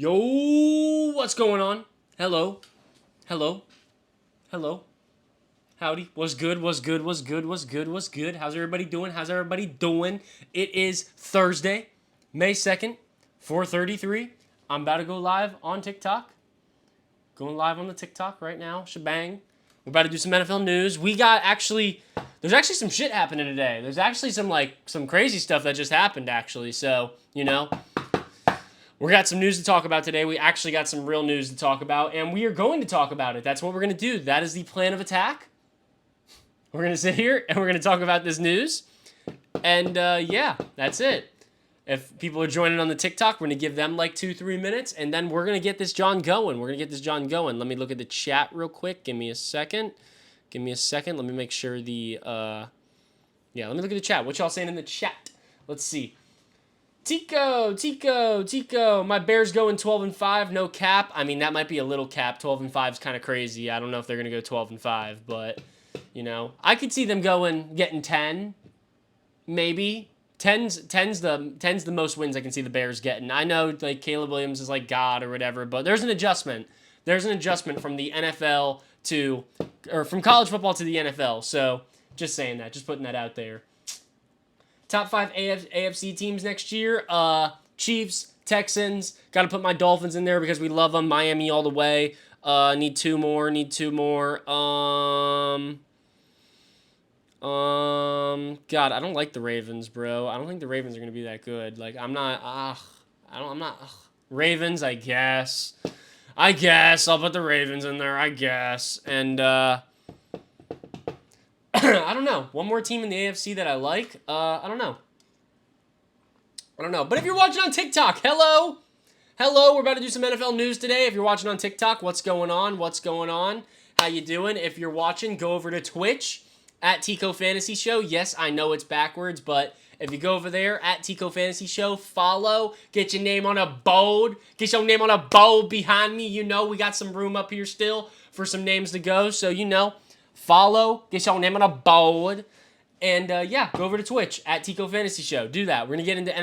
Yo, what's going on? Hello. Hello. Hello. Howdy. What's good? What's good? What's good? What's good? What's good? How's everybody doing? How's everybody doing? It is Thursday, May 2nd, 4:33. I'm about to go live on TikTok. Going live on the TikTok right now. Shebang. We're about to do some NFL news. There's actually some shit happening today. There's actually some crazy stuff that just happened actually. So, we got some news to talk about today. We actually got some real news to talk about, and we are going to talk about it. That's what we're going to do. That is the plan of attack. We're going to sit here, and we're going to talk about this news. And, yeah, that's it. If people are joining on the TikTok, we're going to give them like 2-3 minutes, and then we're going to get this John going. Let me look at the chat real quick. Give me a second. Let me make sure let me look at the chat. What y'all saying in the chat? Let's see. Tico, my Bears going 12-5, no cap. I mean, that might be a little cap. 12-5 is kind of crazy. I don't know if they're going to go 12-5, but, I could see them getting 10, maybe. 10's the most wins I can see the Bears getting. I know, like, Caleb Williams is like God or whatever, but there's an adjustment. There's an adjustment from the NFL from college football to the NFL. So, just saying that, just putting that out there. Top 5 AFC teams next year. Chiefs, Texans. Got to put my Dolphins in there because we love them. Miami all the way. Need two more. God, I don't like the Ravens, bro. I don't think the Ravens are going to be that good. Like, Ravens, I guess. I'll put the Ravens in there, I guess. And, I don't know. One more team in the AFC that I like. I don't know. But if you're watching on TikTok, hello. We're about to do some NFL news today. If you're watching on TikTok, what's going on? How you doing? If you're watching, go over to Twitch at Tico Fantasy Show. Yes, I know it's backwards, but if you go over there at Tico Fantasy Show, follow, get your name on a board. Get your name on a board behind me. We got some room up here still for some names to go. So, follow, get your name on a board, and go over to Twitch at Tico Fantasy Show. Do that. We're gonna get into We're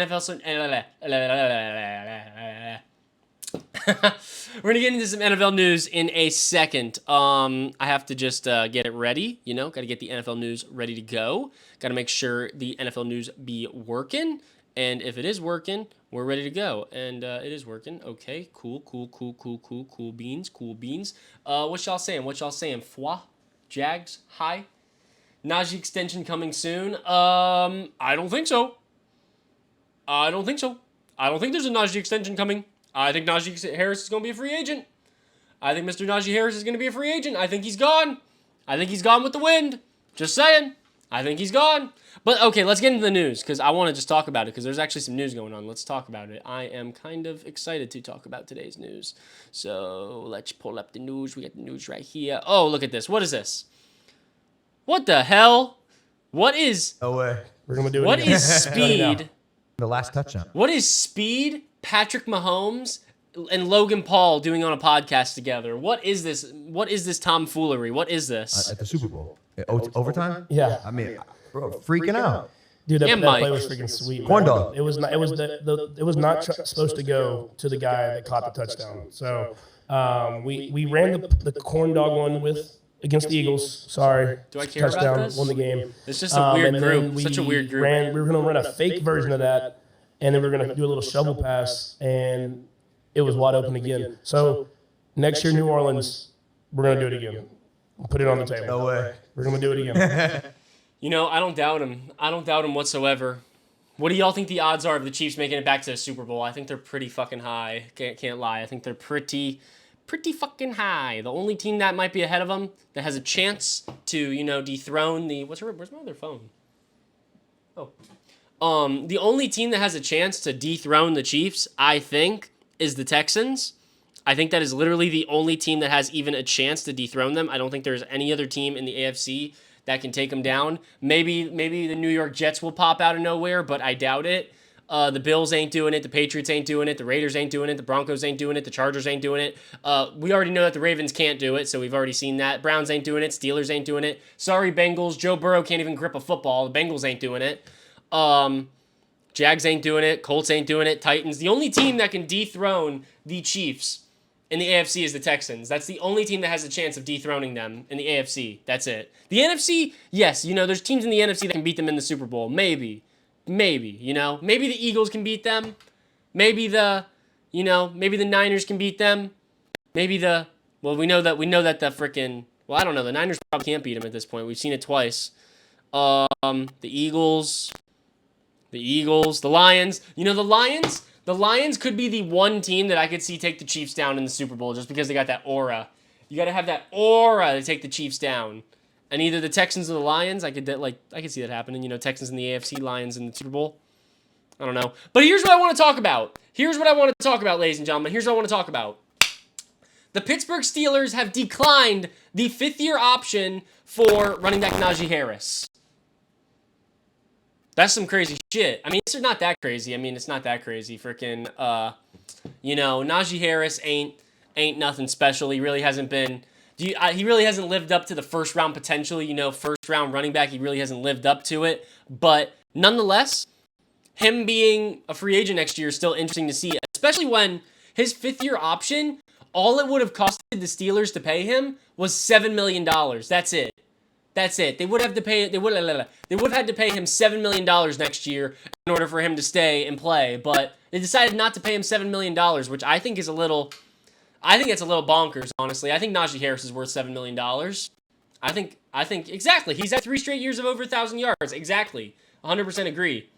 gonna get into some NFL news in a second. I have to just get it ready. Got to get the NFL news ready to go. Got to make sure the NFL news be working, and if it is working, we're ready to go. And it is working. Okay, cool beans. What y'all saying? Foi. Jags, hi. Najee extension coming soon. I don't think so. I don't think there's a Najee extension coming. I think Najee Harris is going to be a free agent. I think Mr. Najee Harris is going to be a free agent. I think he's gone. I think he's gone with the wind. Just saying. I think he's gone. But, okay, let's get into the news because I want to just talk about it because there's actually some news going on. Let's talk about it. I am kind of excited to talk about today's news. So, let's pull up the news. We got the news right here. Oh, look at this. What is this? What the hell? What is... No way. We're going to do it What again. is speed? The last touchdown. What is speed, Patrick Mahomes, and Logan Paul doing on a podcast together? What is this? What is this tomfoolery? What is this? At the Super Bowl. Overtime? Yeah. I mean, bro, freaking out. Dude, that Mike. play was freaking sweet. Corn man. dog. It was not supposed to go to the guy that caught the touchdown. So we ran the corn dog one against the Eagles. Sorry. Do I care touchdown, about this? won the game. It's just a weird and group. then Such a weird group. We were going to run a fake version of that, and then we were going to do a little shovel pass, and it was wide open again. So next year, New Orleans, we're going to do it again. We'll put it on the table. No way. We're going to do it again. I don't doubt him. I don't doubt him whatsoever. What do y'all think the odds are of the Chiefs making it back to the Super Bowl? I think they're pretty fucking high. Can't lie. I think they're pretty fucking high. The only team that might be ahead of them that has a chance to, dethrone the... Where's my other phone? Oh. The only team that has a chance to dethrone the Chiefs, I think, is the Texans. I think that is literally the only team that has even a chance to dethrone them. I don't think there's any other team in the AFC that can take them down. Maybe the New York Jets will pop out of nowhere, but I doubt it. The Bills ain't doing it. The Patriots ain't doing it. The Raiders ain't doing it. The Broncos ain't doing it. The Chargers ain't doing it. We already know that the Ravens can't do it, so we've already seen that. Browns ain't doing it. Steelers ain't doing it. Sorry, Bengals. Joe Burrow can't even grip a football. The Bengals ain't doing it. Jags ain't doing it. Colts ain't doing it. Titans. The only team that can dethrone the Chiefs in the AFC is the Texans. That's the only team that has a chance of dethroning them in the AFC. That's it. The NFC, yes, there's teams in the NFC that can beat them in the Super Bowl. Maybe, maybe the Eagles can beat them. Maybe maybe the Niners can beat them. Maybe we know that the freaking, I don't know. The Niners probably can't beat them at this point. We've seen it twice. The Eagles, the Lions. The Lions could be the one team that I could see take the Chiefs down in the Super Bowl just because they got that aura. You got to have that aura to take the Chiefs down. And either the Texans or the Lions, I could see that happening. Texans in the AFC, Lions in the Super Bowl. I don't know. But here's what I want to talk about. Ladies and gentlemen. Here's what I want to talk about. The Pittsburgh Steelers have declined the fifth-year option for running back Najee Harris. That's some crazy shit. I mean, it's not that crazy. It's not that crazy. Freaking, Najee Harris ain't nothing special. He really hasn't been. He really hasn't lived up to the first round potential. First round running back. He really hasn't lived up to it. But nonetheless, him being a free agent next year is still interesting to see, especially when his fifth-year option, all it would have costed the Steelers to pay him was $7 million. That's it. They would have had to pay him $7 million next year in order for him to stay and play. But they decided not to pay him $7 million, which I think is a little bonkers, honestly. I think Najee Harris is worth $7 million. I think exactly. He's had 3 straight years of over 1,000 yards. Exactly. 100% agree.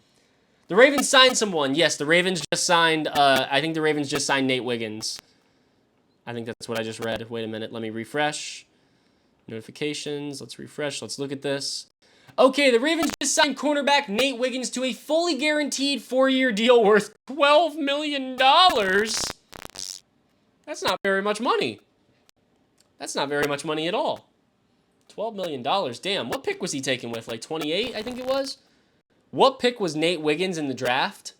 The Ravens signed someone. Yes, the Ravens just signed. I think the Ravens just signed Nate Wiggins. I think that's what I just read. Wait a minute. Let me refresh. Notifications. Let's refresh. Let's look at this. Okay, the Ravens just signed cornerback Nate Wiggins to a fully guaranteed 4-year deal worth $12 million. That's not very much money. That's not very much money at all. $12 million. Damn, what pick was he taken with? Like 28, I think it was? What pick was Nate Wiggins in the draft?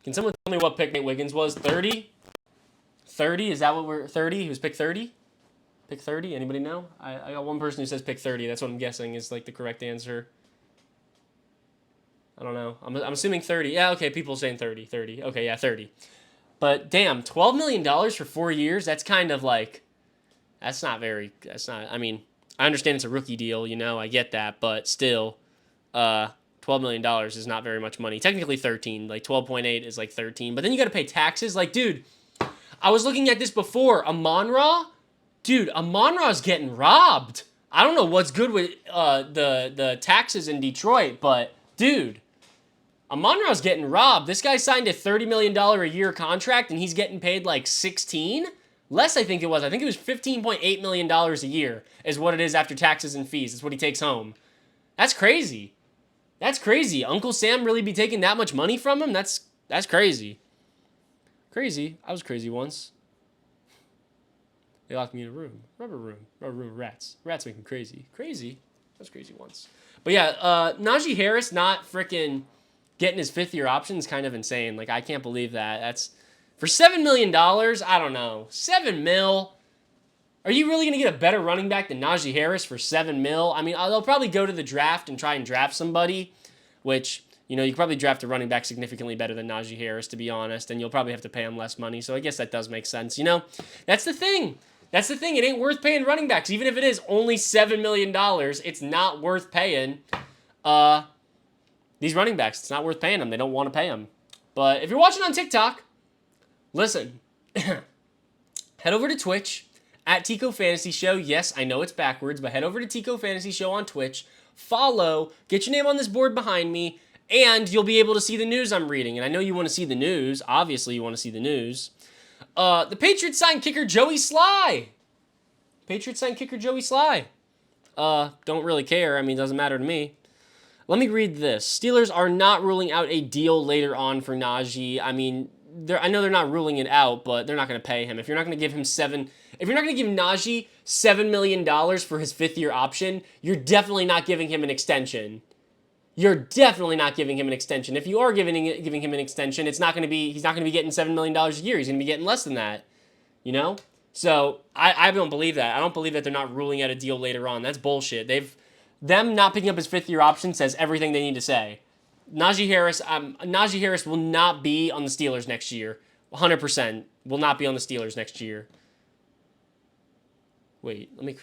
Can someone tell me what pick Nate Wiggins was? 30? 30? Is that what we're... 30? He was pick 30? Pick 30? Anybody know? I got one person who says pick 30. That's what I'm guessing is like the correct answer. I don't know. I'm assuming 30. Yeah, okay, people saying 30. 30. Okay, yeah, 30. But damn, $12 million for 4 years? That's kind of like... That's not... I mean, I understand it's a rookie deal, I get that, but still, $12 million is not very much money. Technically 13. Like 12.8 is like 13. But then you got to pay taxes. Like, dude, I was looking at this before. Amon-Ra? Dude, Amon-Ra's getting robbed. I don't know what's good with the taxes in Detroit, but dude, Amon-Ra's getting robbed. This guy signed a $30 million a year contract, and he's getting paid like 16? Less, I think it was. I think it was $15.8 million a year is what it is after taxes and fees. That's what he takes home. That's crazy. That's crazy. Uncle Sam really be taking that much money from him? That's crazy. Crazy. I was crazy once. They locked me in a room. Rubber room of rats. Rats make me crazy. Crazy. I was crazy once. But yeah, Najee Harris not freaking getting his 5th-year option is kind of insane. Like, I can't believe that. That's... For $7 million, I don't know. $7 mil? Are you really going to get a better running back than Najee Harris for $7 mil? I mean, they'll probably go to the draft and try and draft somebody, which, you could probably draft a running back significantly better than Najee Harris, to be honest, and you'll probably have to pay him less money, so I guess that does make sense. That's the thing. That's the thing. It ain't worth paying running backs. Even if it is only $7 million, it's not worth paying these running backs. It's not worth paying them. They don't want to pay them. But if you're watching on TikTok, listen, head over to Twitch at Tico Fantasy Show. Yes, I know it's backwards, but head over to Tico Fantasy Show on Twitch. Follow, get your name on this board behind me, and you'll be able to see the news I'm reading. And I know you want to see the news. Obviously, you want to see the news. The Patriots signed kicker Joey Sly. Don't really care. I mean, it doesn't matter to me. Let me read this. Steelers are not ruling out a deal later on for Najee. I mean, I know they're not ruling it out, but they're not going to pay him. If you're not going to give him if you're not going to give Najee $7 million for his 5th-year option, you're definitely not giving him an extension. If you are giving him an extension, he's not going to be getting $7 million a year. He's going to be getting less than that, So I don't believe that. I don't believe that they're not ruling out a deal later on. That's bullshit. them not picking up his 5th-year option says everything they need to say. Najee Harris will not be on the Steelers next year. 100% will not be on the Steelers next year. Wait, let me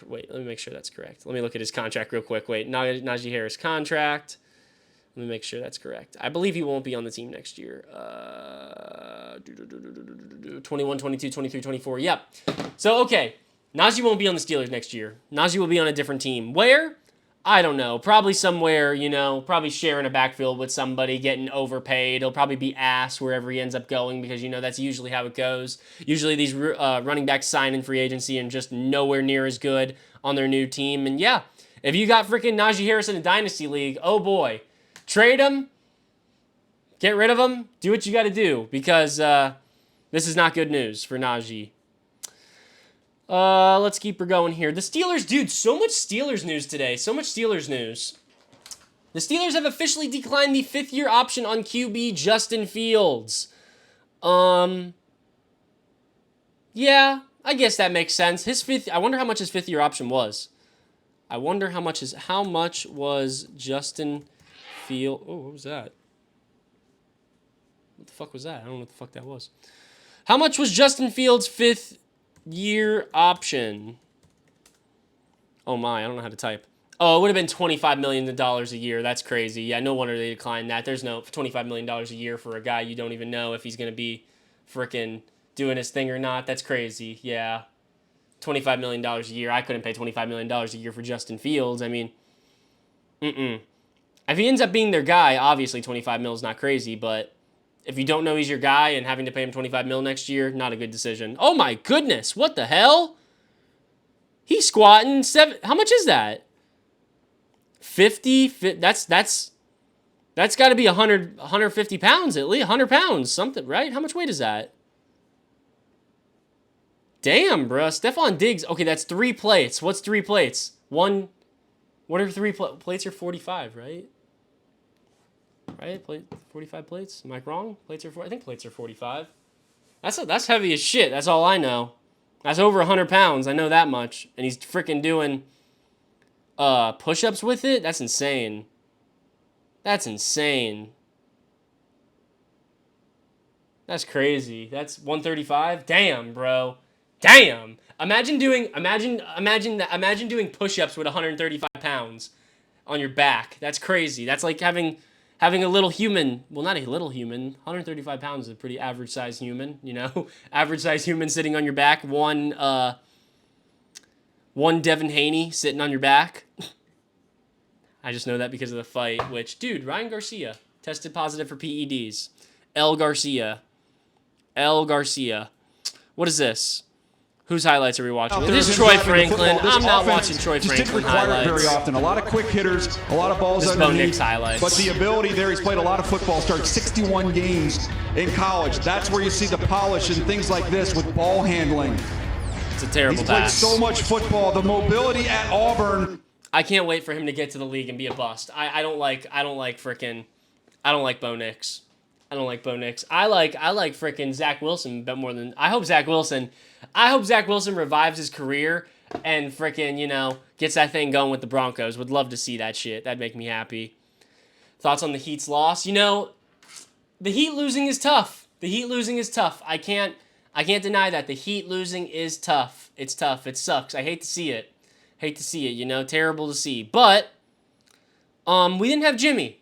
make sure that's correct. Let me look at his contract real quick. Wait, Najee Harris contract. Let me make sure that's correct. I believe he won't be on the team next year. 21, 22, 23, 24. Yep. So, okay. Najee won't be on the Steelers next year. Najee will be on a different team. Where? I don't know. Probably somewhere, probably sharing a backfield with somebody, getting overpaid. He'll probably be ass wherever he ends up going because, that's usually how it goes. Usually these running backs sign in free agency and just nowhere near as good on their new team. And yeah, if you got freaking Najee Harris in a dynasty league, oh boy, trade him, get rid of him, do what you got to do because this is not good news for Najee. Let's keep her going here. The Steelers, dude, so much Steelers news today. So much Steelers news. The Steelers have officially declined the 5th-year option on QB Justin Fields. Yeah, I guess that makes sense. I wonder how much his 5th-year option was. I wonder how much was Justin Fields. Oh, what was that? What the fuck was that? I don't know what the fuck that was. How much was Justin Fields' 5th-year option? Oh my, I don't know how to type. Oh, it would have been $25 million a year. That's crazy. Yeah, no wonder they declined that. There's no $25 million a year for a guy you don't even know if he's going to be frickin' doing his thing or not. That's crazy. Yeah. $25 million a year. I couldn't pay $25 million a year for Justin Fields. I mean, If he ends up being their guy, obviously $25 mil is not crazy, but if you don't know he's your guy and having to pay him $25 mil next year, not a good decision. Oh my goodness, what the hell? He's squatting how much is that? 50, that's got to be 150 pounds at least, 100 pounds, something, right? How much weight is that? Damn, bro. Stephon Diggs. Okay, that's 3 plates. What's 3 plates? What are 3 plates? Are 45, right? Right? 45 plates? Am I wrong? I think plates are 45. That's heavy as shit. That's all I know. That's over 100 pounds. I know that much. And he's freaking doing push-ups with it? That's insane. That's insane. That's crazy. That's 135? Damn, bro. Damn. Imagine doing push-ups with 135 pounds on your back. That's crazy. That's like having a little human. Well, not a little human. 135 pounds is a pretty average-sized human, Average-sized human sitting on your back. One Devin Haney sitting on your back. I just know that because of the fight, which, dude, Ryan Garcia tested positive for PEDs. El Garcia. What is this? Whose highlights are we watching? This is Troy Franklin. I'm not watching Troy Franklin highlights. Very often. A lot of quick hitters, a lot of balls underneath. Bo Nix highlights. But the ability there, he's played a lot of football, started 61 games in college. That's where you see the polish and things like this with ball handling. It's a terrible pass. He's played so much football. The mobility at Auburn. I can't wait for him to get to the league and be a bust. I don't like Bo Nix. I don't like Bo Nix. I like frickin' Zach Wilson a bit more than I hope Zach Wilson revives his career and frickin', gets that thing going with the Broncos. Would love to see that shit. That'd make me happy. Thoughts on the Heat's loss? The Heat losing is tough. I can't deny that. The Heat losing is tough. It's tough. It sucks. I hate to see it. Terrible to see. But we didn't have Jimmy.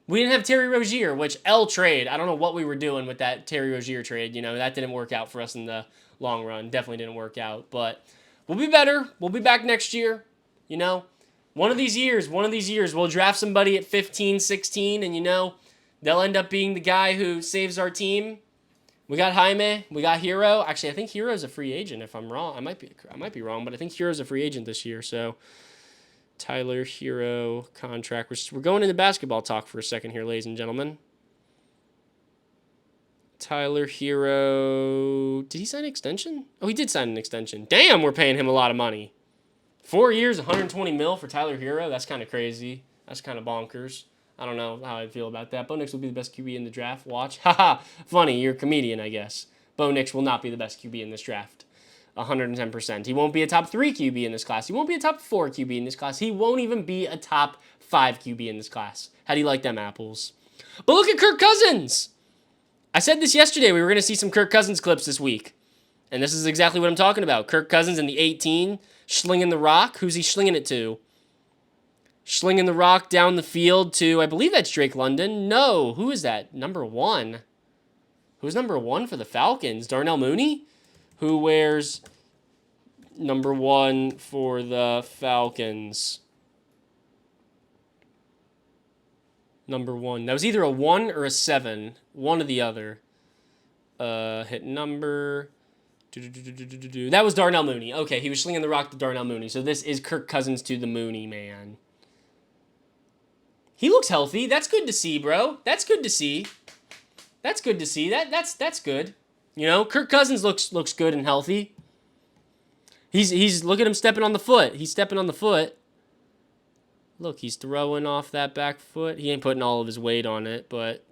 We didn't have Terry Rozier, which trade. I don't know what we were doing with that Terry Rozier trade. That didn't work out for us in the long run. Definitely didn't work out. But we'll be better. We'll be back next year. One of these years, we'll draft somebody at 15, 16, and they'll end up being the guy who saves our team. We got Jaime. We got Hero. Actually, I think Hero's a free agent. If I'm wrong, I might be wrong, but I think Hero's a free agent this year. So. Tyler Hero contract. We're going into basketball talk for a second here, ladies and gentlemen. Tyler Hero. Did he sign an extension? Oh, he did sign an extension. Damn, we're paying him a lot of money. 4 years, 120 mil for Tyler Hero. That's kind of crazy. That's kind of bonkers. I don't know how I feel about that. Bo Nix will be the best QB in the draft. Watch. Haha. Funny. You're a comedian, I guess. Bo Nix will not be the best QB in this draft. 110%. He won't be a top 3 QB in this class. He won't be a top 4 QB in this class. He won't even be a top 5 QB in this class. How do you like them apples? But look at Kirk Cousins. I said this yesterday. We were going to see some Kirk Cousins clips this week. And this is exactly what I'm talking about. Kirk Cousins in the 18, slinging the rock. Who's he slinging it to? Slinging the rock down the field to, I believe that's Drake London. No, who is that? Number 1. Who's number 1 for the Falcons? Darnell Mooney? Who wears number 1 for the Falcons? Number 1. That was either a 1 or a 7. One or the other. Hit number. That was Darnell Mooney. Okay, he was slinging the rock to Darnell Mooney. So this is Kirk Cousins to the Mooney man. He looks healthy. That's good to see, bro. That's good to see. That's good to see. That's good. You know, Kirk Cousins looks good and healthy. He's look at him stepping on the foot. He's stepping on the foot. Look, he's throwing off that back foot. He ain't putting all of his weight on it, but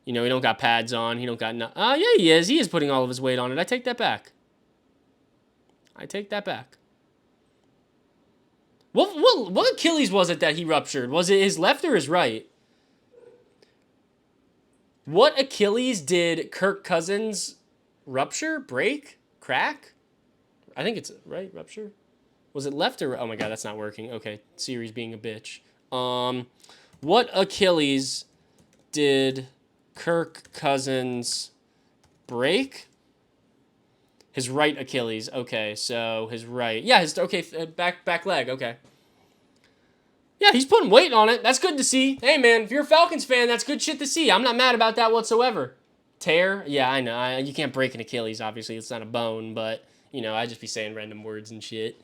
you know, he don't got pads on. He don't got oh, yeah, he is. He is putting all of his weight on it. I take that back. I take that back. What Achilles was it that he ruptured? Was it his left or his right? What Achilles did Kirk Cousins rupture, break, crack? I think it's right, rupture. Was it left or oh my god, that's not working. Okay, Siri's being a bitch. What Achilles did Kirk Cousins break? His right Achilles. Okay, so his right. Yeah, his back leg. Okay. Yeah, he's putting weight on it. That's good to see. Hey, man, if you're a Falcons fan, that's good shit to see. I'm not mad about that whatsoever. Tear? Yeah, I know. You can't break an Achilles, obviously. It's not a bone, but, you know, I just be saying random words and shit.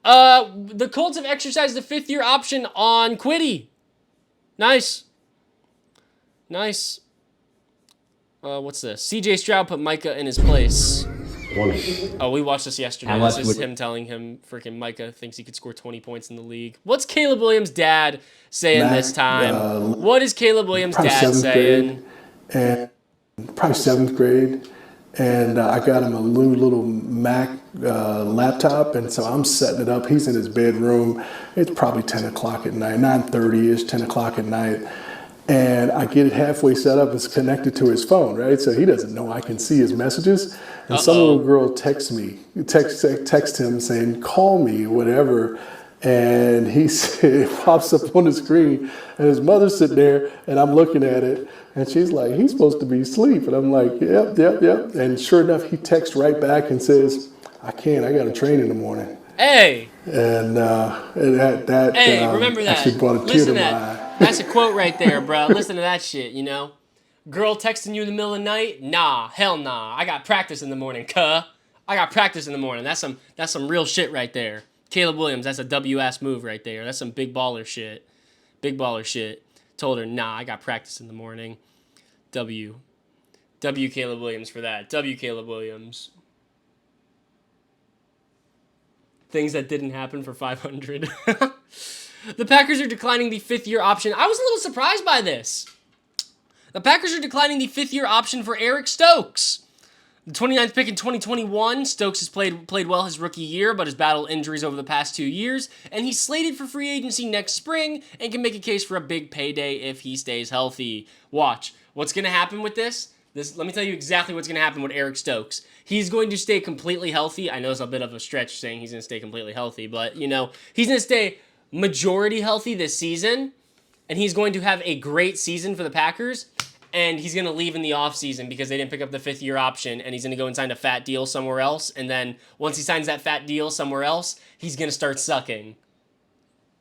The Colts have exercised the 5th-year option on Quiddy. Nice. Nice. What's this? CJ Stroud put Micah in his place. Oh, we watched this yesterday. This is him telling him freaking Micah thinks he could score 20 points in the league. What's Caleb Williams' dad saying this time? What is Caleb Williams' dad saying? And probably 7th grade. And I got him a new little Mac laptop, and so I'm setting it up. He's in his bedroom. It's probably 10 o'clock at night, 9:30-ish, 10 o'clock at night. And I get it halfway set up. It's connected to his phone, right? So he doesn't know I can see his messages. And some little girl texts him saying, call me, whatever. And it pops up on the screen. And his mother's sitting there, and I'm looking at it. And she's like, he's supposed to be asleep. And I'm like, yep. And sure enough, he texts right back and says, I can't. I got to train in the morning. Hey. And that hey, remember that. Actually brought a tear to my eye. That's a quote right there, bro. Listen to that shit, you know? Girl texting you in the middle of the night? Nah, hell nah. I got practice in the morning, cuh. I got practice in the morning. That's some real shit right there. Caleb Williams, that's a W-ass move right there. That's some big baller shit. Big baller shit. Told her, nah, I got practice in the morning. W Caleb Williams for that. W Caleb Williams. Things that didn't happen for 500. The Packers are declining the 5th-year option. I was a little surprised by this. The Packers are declining the 5th-year option for Eric Stokes. The 29th pick in 2021, Stokes has played well his rookie year, but has battled injuries over the past 2 years, and he's slated for free agency next spring and can make a case for a big payday if he stays healthy. Watch. What's going to happen with this? Let me tell you exactly what's going to happen with Eric Stokes. He's going to stay completely healthy. I know it's a bit of a stretch saying he's going to stay completely healthy, but, you know, he's going to stay majority healthy this season, and he's going to have a great season for the Packers, and he's going to leave in the offseason because they didn't pick up the 5th-year option, and he's going to go and sign a fat deal somewhere else, and then once he signs that fat deal somewhere else, he's going to start sucking.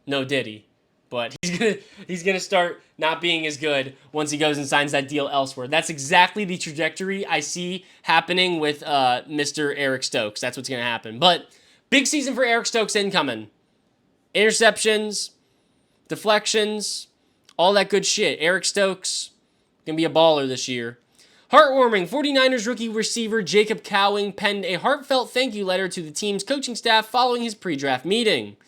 No diddy. But he's gonna start not being as good once he goes and signs that deal elsewhere. That's exactly the trajectory I see happening with Mr. Eric Stokes. That's what's gonna happen. But big season for Eric Stokes incoming. Interceptions, deflections, all that good shit. Eric Stokes gonna be a baller this year. Heartwarming, 49ers rookie receiver Jacob Cowing penned a heartfelt thank you letter to the team's coaching staff following his pre-draft meeting.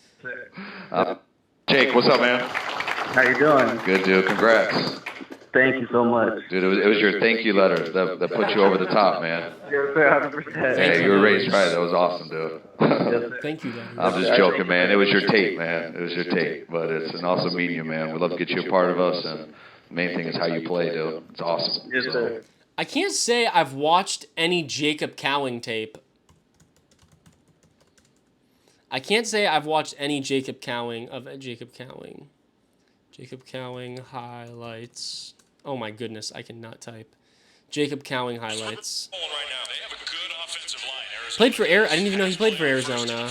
Jake, what's up, man? How you doing? Good, dude. Congrats. Thank you so much. Dude, it was your thank you letter that put you over the top, man. Yes, sir, 100%. Hey, you were raised right. That was awesome, dude. Yes, sir. Thank you, Daddy. I'm just joking, man. It was your tape, man. It was your tape. But it's an awesome meeting you, man. We'd love to get you a part of us. And the main thing is how you play, dude. It's awesome. Yes, sir. I can't say I've watched any Jacob Cowing tape. I can't say I've watched any Jacob Cowing highlights. Oh my goodness, I cannot type. Jacob Cowing highlights. Played for I didn't even know he played for Arizona.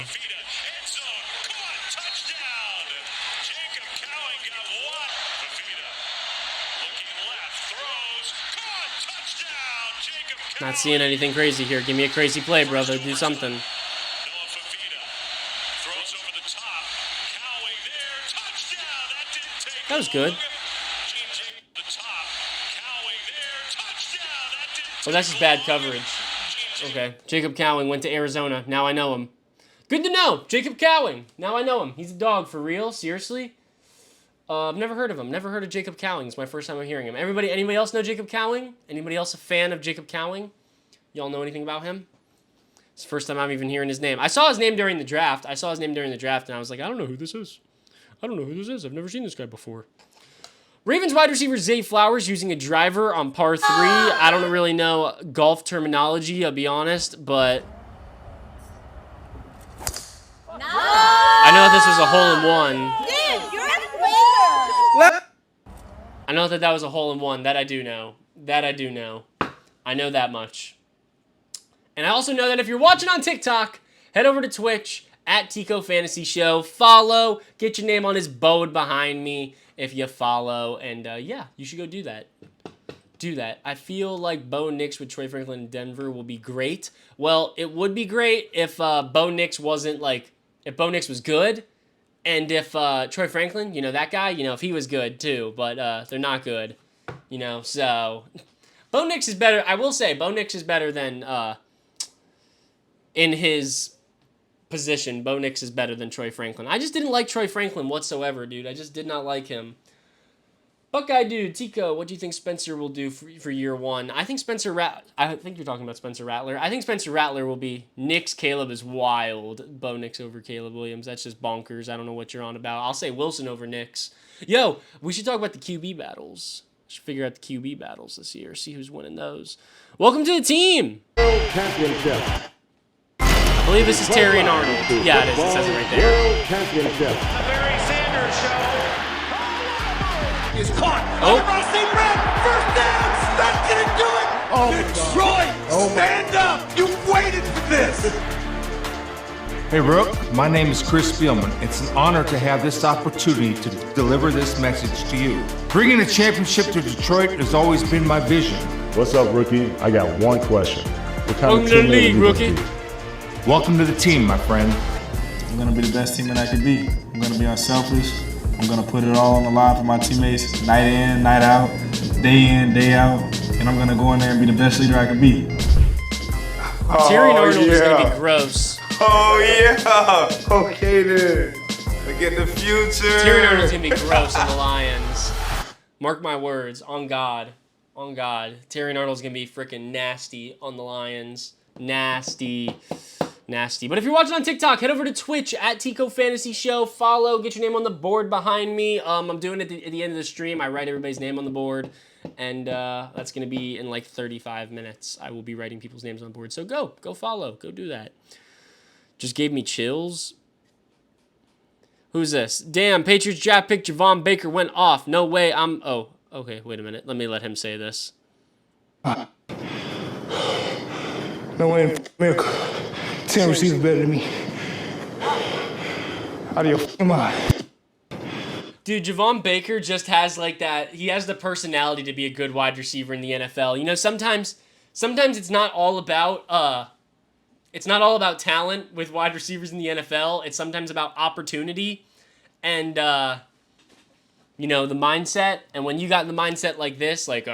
Not seeing anything crazy here. Give me a crazy play, brother. Do something. That was good. Oh, that's just bad coverage. Okay. Jacob Cowing went to Arizona. Now I know him. Good to know. Jacob Cowing. Now I know him. He's a dog for real. Seriously. I've never heard of him. Never heard of Jacob Cowing. It's my first time hearing him. Anybody else know Jacob Cowing? Anybody else a fan of Jacob Cowing? Y'all know anything about him? It's the first time I'm even hearing his name. I saw his name during the draft. And I was like, I don't know who this is. I've never seen this guy before. Ravens wide receiver Zay Flowers using a driver on par 3. I don't really know golf terminology, I'll be honest, but I know this was a hole-in-one. Dude, you're a faker. I know that was a hole-in-one. That I do know. I know that much. And I also know that if you're watching on TikTok, head over to Twitch at Tico Fantasy Show. Follow. Get your name on his board behind me if you follow. And yeah, you should go do that. I feel like Bo Nix with Troy Franklin in Denver will be great. Well, it would be great if Bo Nix wasn't like, if Bo Nix was good. And if Troy Franklin, that guy, if he was good too. But they're not good, so Bo Nix is better. I will say Bo Nix is better than in his position. Bo Nix is better than Troy Franklin. I just didn't like Troy Franklin whatsoever, dude. I just did not like him. Buckeye dude, Tico, what do you think Spencer will do for year one? I think I think you're talking about Spencer Rattler. I think Spencer Rattler will be Nix. Caleb is wild. Bo Nix over Caleb Williams. That's just bonkers. I don't know what you're on about. I'll say Wilson over Nix. Yo, we should talk about the QB battles. We should figure out the QB battles this year. See who's winning those. Welcome to the team. Championship. I believe this is Terry and Arnold. Yeah, it is. It says it right there. World Championship. The Barry Sanders show. Is caught. Oh. Rusty Red. First down. That didn't do it. Oh, Detroit, stand up. You waited for this. Hey, Rook. My name is Chris Spielman. It's an honor to have this opportunity to deliver this message to you. Bringing a championship to Detroit has always been my vision. What's up, rookie? I got one question. What kind Welcome of to the teammate league, are you rookie. gonna be? Welcome to the team, my friend. I'm going to be the best teammate I can be. I'm going to be unselfish. I'm going to put it all on the line for my teammates, night in, night out, day in, day out. And I'm going to go in there and be the best leader I can be. Terry and Arnold is going to be gross. Oh, yeah. Okay, then. Look at the future. Terry and Arnold's going to be gross on the Lions. Mark my words. On God. On God. Terry and Arnold's going to be freaking nasty on the Lions. Nasty. But if you're watching on TikTok, head over to Twitch at Tico Fantasy Show. Follow. Get your name on the board behind me. I'm doing it at the end of the stream. I write everybody's name on the board. And that's going to be in like 35 minutes. I will be writing people's names on the board. So go follow. Go do that. Just gave me chills. Who's this? Damn, Patriots draft pick Javon Baker went off. No way. Oh, okay. Wait a minute. Let me let him say this. No way in America. 10 receivers better than me. Out of your mind. Dude, Javon Baker just has like that. He has the personality to be a good wide receiver in the NFL. Sometimes it's not all about talent with wide receivers in the NFL. It's sometimes about opportunity and the mindset. And when you got the mindset like this, like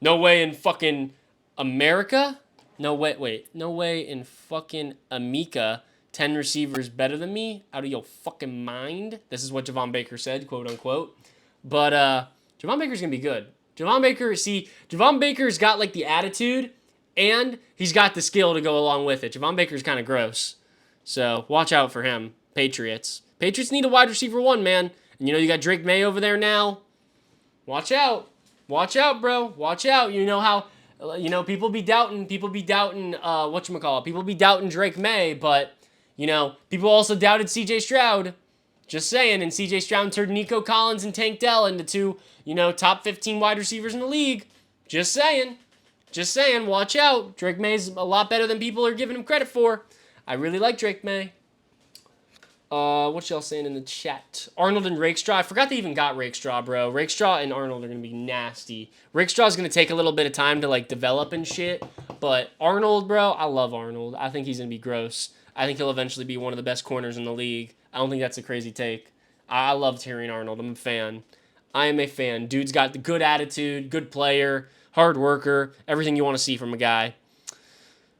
no way in fucking America. No way in fucking Amica, 10 receivers better than me? Out of your fucking mind? This is what Javon Baker said, quote unquote. But Javon Baker's going to be good. Javon Baker's got like the attitude and he's got the skill to go along with it. Javon Baker's kind of gross. So watch out for him. Patriots need a wide receiver 1, man. And you got Drake May over there now. Watch out. Watch out, bro. Watch out. You know how, people be doubting, people be doubting Drake May, but, people also doubted CJ Stroud. Just saying, and CJ Stroud turned Nico Collins and Tank Dell into 2, top 15 wide receivers in the league. Just saying, watch out. Drake May's a lot better than people are giving him credit for. I really like Drake May. What y'all saying in the chat? Arnold and Rakestraw. I forgot they even got Rakestraw, bro. Rakestraw and Arnold are going to be nasty. Rakestraw's going to take a little bit of time to, develop and shit. But Arnold, bro, I love Arnold. I think he's going to be gross. I think he'll eventually be one of the best corners in the league. I don't think that's a crazy take. I love Terrion Arnold. I'm a fan. I am a fan. Dude's got the good attitude, good player, hard worker, everything you want to see from a guy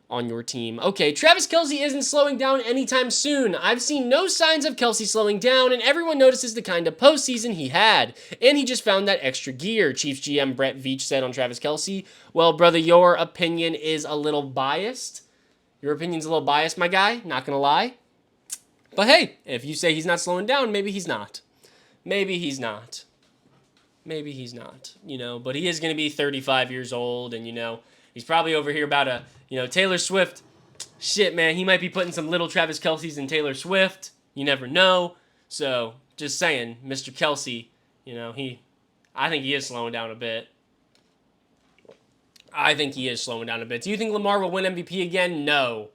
on your team. Okay, Travis Kelce isn't slowing down anytime soon. I've seen no signs of Kelce slowing down, and everyone notices the kind of postseason he had. And he just found that extra gear, Chiefs GM Brett Veach said on Travis Kelce. Well, brother, your opinion is a little biased. Your opinion's a little biased, my guy. Not gonna lie. But hey, if you say he's not slowing down, maybe he's not. Maybe he's not. Maybe he's not, but he is going to be 35 years old, and, he's probably over here about Taylor Swift. Shit, man, he might be putting some little Travis Kelce's in Taylor Swift. You never know. So, just saying, Mr. Kelce, I think he is slowing down a bit. Do you think Lamar will win MVP again? No.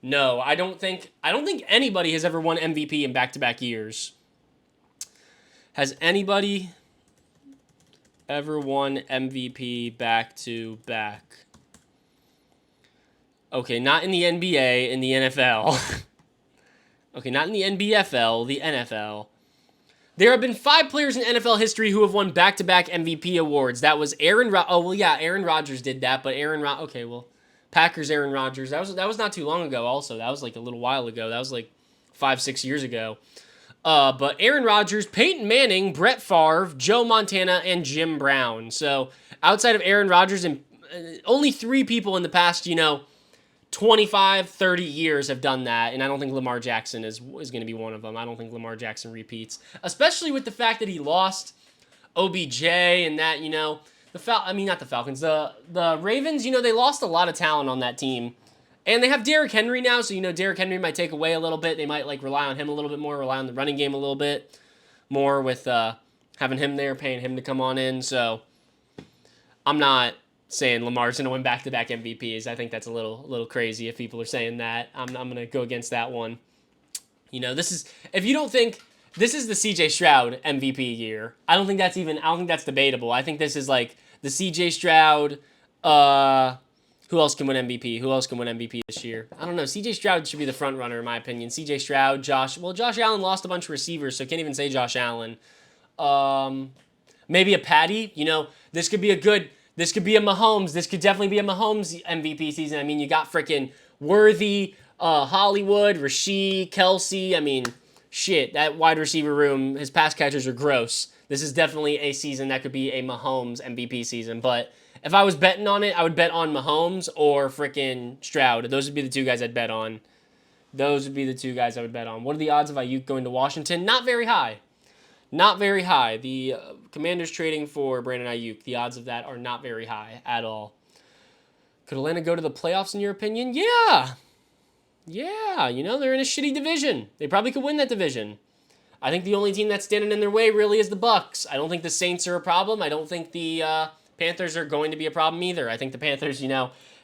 No, I don't think anybody has ever won MVP in back-to-back years. Has anybody ever won MVP back-to-back? Okay, not in the NBA, in the NFL. Okay, not in the NBFL, the NFL. There have been 5 players in NFL history who have won back-to-back MVP awards. That was Aaron Rodgers did that, but Packers Aaron Rodgers. That was not too long ago also. That was a little while ago. That was 5-6 years ago. But Aaron Rodgers, Peyton Manning, Brett Favre, Joe Montana, and Jim Brown. So outside of Aaron Rodgers, and only 3 people in the past, 25, 30 years have done that. And I don't think Lamar Jackson is going to be one of them. I don't think Lamar Jackson repeats. Especially with the fact that he lost OBJ and that, not the Falcons. The Ravens, they lost a lot of talent on that team. And they have Derrick Henry now, so, Derrick Henry might take away a little bit. They might, rely on him a little bit more, rely on the running game a little bit more with having him there, paying him to come on in. So, I'm not saying Lamar's going to win back-to-back MVPs. I think that's a little crazy if people are saying that. I'm going to go against that one. If you don't think this is the CJ Stroud MVP year, I don't think that's debatable. I think this is, the CJ Stroud, who else can win MVP? Who else can win MVP this year? I don't know. CJ Stroud should be the front runner in my opinion. CJ Stroud, Josh Allen lost a bunch of receivers, so can't even say Josh Allen. Maybe a Patty. This could be a Mahomes. This could definitely be a Mahomes MVP season. I mean, you got freaking Worthy, Hollywood, Rasheed, Kelce. I mean, shit, that wide receiver room, his pass catchers are gross. This is definitely a season that could be a Mahomes MVP season, but if I was betting on it, I would bet on Mahomes or freaking Stroud. Those would be the 2 guys I'd bet on. What are the odds of Ayuk going to Washington? Not very high. The Commanders trading for Brandon Ayuk, the odds of that are not very high at all. Could Atlanta go to the playoffs in your opinion? Yeah. They're in a shitty division. They probably could win that division. I think the only team that's standing in their way really is the Bucks. I don't think the Saints are a problem. I don't think the Panthers are going to be a problem either. I think the Panthers,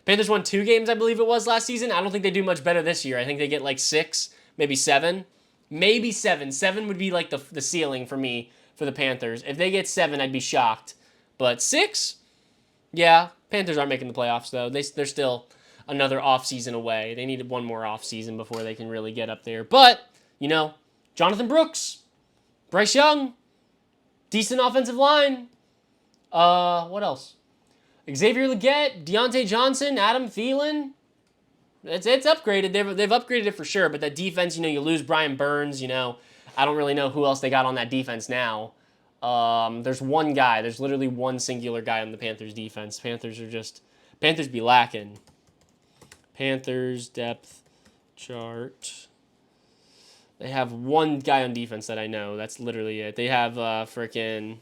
Panthers won 2 games, I believe it was, last season. I don't think they do much better this year. I think they get 6, maybe 7. Maybe 7. 7 would be the ceiling for me for the Panthers. If they get 7, I'd be shocked. But 6? Yeah, Panthers aren't making the playoffs, though. They're still another offseason away. They need one more offseason before they can really get up there. But, Jonathan Brooks, Bryce Young, decent offensive line. What else? Xavier Legette, Deontay Johnson, Adam Thielen. It's upgraded. They've upgraded it for sure, but that defense, you lose Brian Burns, I don't really know who else they got on that defense now. There's one guy. There's literally one singular guy on the Panthers defense. Panthers be lacking. Panthers depth chart. They have one guy on defense that I know. That's literally it. They have frickin'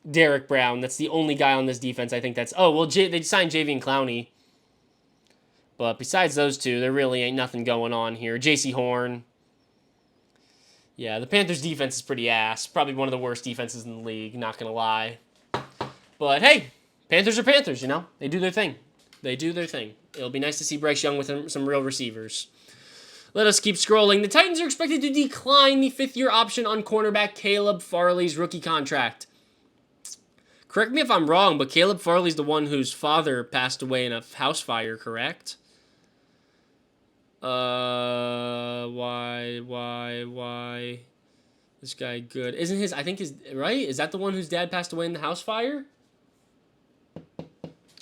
Derek Brown. That's the only guy on this defense. I think that's... Oh, well, they signed Javian Clowney. But besides those two, there really ain't nothing going on here. J.C. Horn. Yeah, the Panthers' defense is pretty ass. Probably one of the worst defenses in the league, not going to lie. But, hey, Panthers are Panthers, you know? They do their thing. They do their thing. It'll be nice to see Bryce Young with some real receivers. Let us keep scrolling. The Titans are expected to decline the fifth-year option on cornerback Caleb Farley's rookie contract. Correct me if I'm wrong, but Caleb Farley's the one whose father passed away in a house fire, correct? Why? This guy good. Isn't his, I think his, right? Is that the one whose dad passed away in the house fire?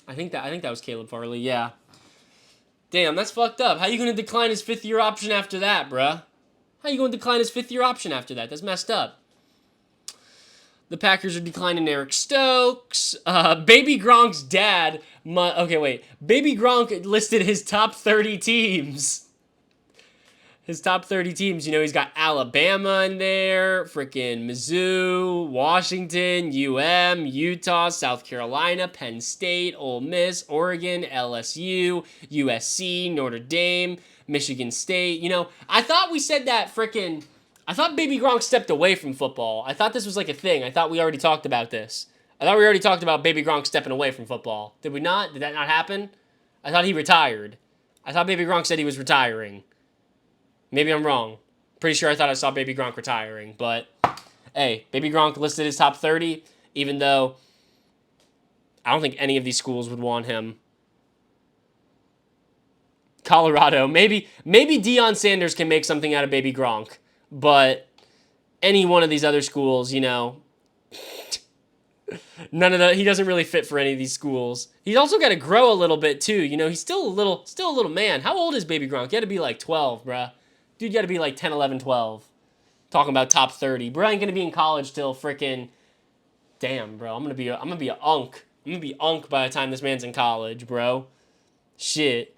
I think that was Caleb Farley, yeah. Damn, that's fucked up. How you going to decline his fifth-year option after that, bruh? How you going to decline his fifth-year option after that? That's messed up. The Packers are declining Eric Stokes. Baby Gronk's dad. Baby Gronk listed his top 30 teams. His top 30 teams, you know, he's got Alabama in there, freaking Mizzou, Washington, Utah, South Carolina, Penn State, Ole Miss, Oregon, LSU, USC, Notre Dame, Michigan State. You know, I thought we said that I thought Baby Gronk stepped away from football. I thought this was like a thing. I thought we already talked about this. I thought we already talked about Baby Gronk stepping away from football. Did we not? Did that not happen? I thought he retired. I thought Baby Gronk said he was retiring. Maybe I'm wrong. Pretty sure I thought I saw Baby Gronk retiring. But, hey, Baby Gronk listed his top 30, even though I don't think any of these schools would want him. Colorado. Maybe Deion Sanders can make something out of Baby Gronk. But any one of these other schools, you know, he doesn't really fit for any of these schools. He's also got to grow a little bit, too. You know, he's still a little man. How old is Baby Gronk? He had to be like 12, bruh. Dude, you got to be like 10, 11, 12. Talking about top 30. Bro ain't going to be in college till freaking... Damn, bro. I'm going to be a unk. I'm going to be unk by the time this man's in college, bro. Shit.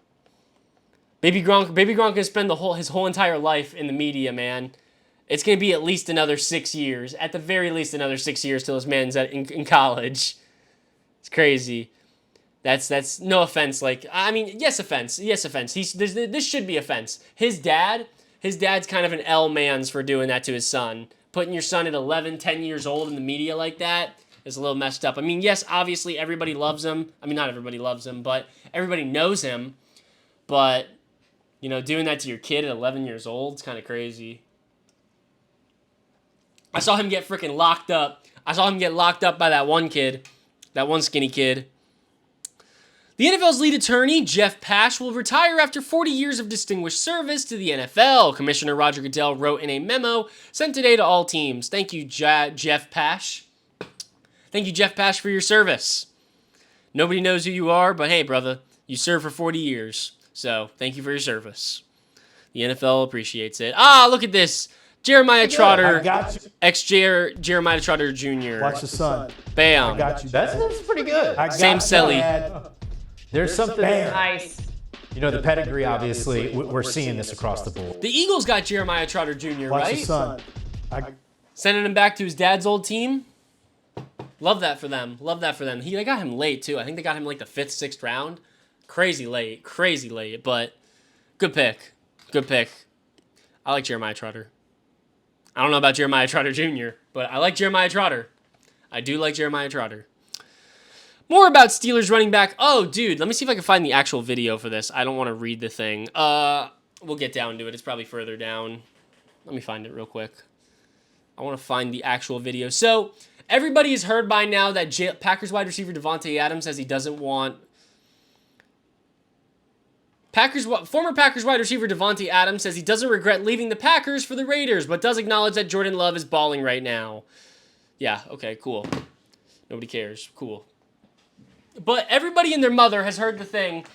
Baby Gronk going to spend his whole entire life in the media, man. It's going to be at least another 6 years. At the very least, another 6 years till this man's in college. It's crazy. That's no offense. Like, I mean, yes, offense. Yes, offense. This should be offense. His dad's kind of an L-mans for doing that to his son. Putting your son at 11, 10 years old in the media like that is a little messed up. I mean, yes, obviously everybody loves him. I mean, not everybody loves him, but everybody knows him. But, you know, doing that to your kid at 11 years old is kind of crazy. I saw him get freaking locked up. I saw him get locked up by that one kid. That one skinny kid. The NFL's lead attorney, Jeff Pash, will retire after 40 years of distinguished service to the NFL. Commissioner Roger Goodell wrote in a memo sent today to all teams. Thank you, Jeff Pash. Thank you, Jeff Pash, for your service. Nobody knows who you are, but hey, brother, you served for 40 years. So, thank you for your service. The NFL appreciates it. Ah, look at this. Jeremiah Trotter, Jeremiah Trotter Jr. Watch the sun. Bam. I got you. That's pretty good. Sam Selly. There's something there. Nice. You know, the pedigree, obviously, we're seeing this across the board. The Eagles got Jeremiah Trotter Jr., Watch right? the sun. Sending him back to his dad's old team. Love that for them. Love that for them. They got him late, too. I think they got him like the 5th, 6th round. Crazy late. But good pick. Good pick. I like Jeremiah Trotter. I don't know about Jeremiah Trotter Jr., but I like Jeremiah Trotter. I do like Jeremiah Trotter. More about Steelers running back. Oh, dude, let me see if I can find the actual video for this. I don't want to read the thing. We'll get down to it. It's probably further down. Let me find it real quick. I want to find the actual video. So, everybody has heard by now that Packers wide receiver Davante Adams says he doesn't want... Former Packers wide receiver Davante Adams says he doesn't regret leaving the Packers for the Raiders, but does acknowledge that Jordan Love is balling right now. Yeah, okay, cool. Nobody cares. Cool. But everybody and their mother has heard the thing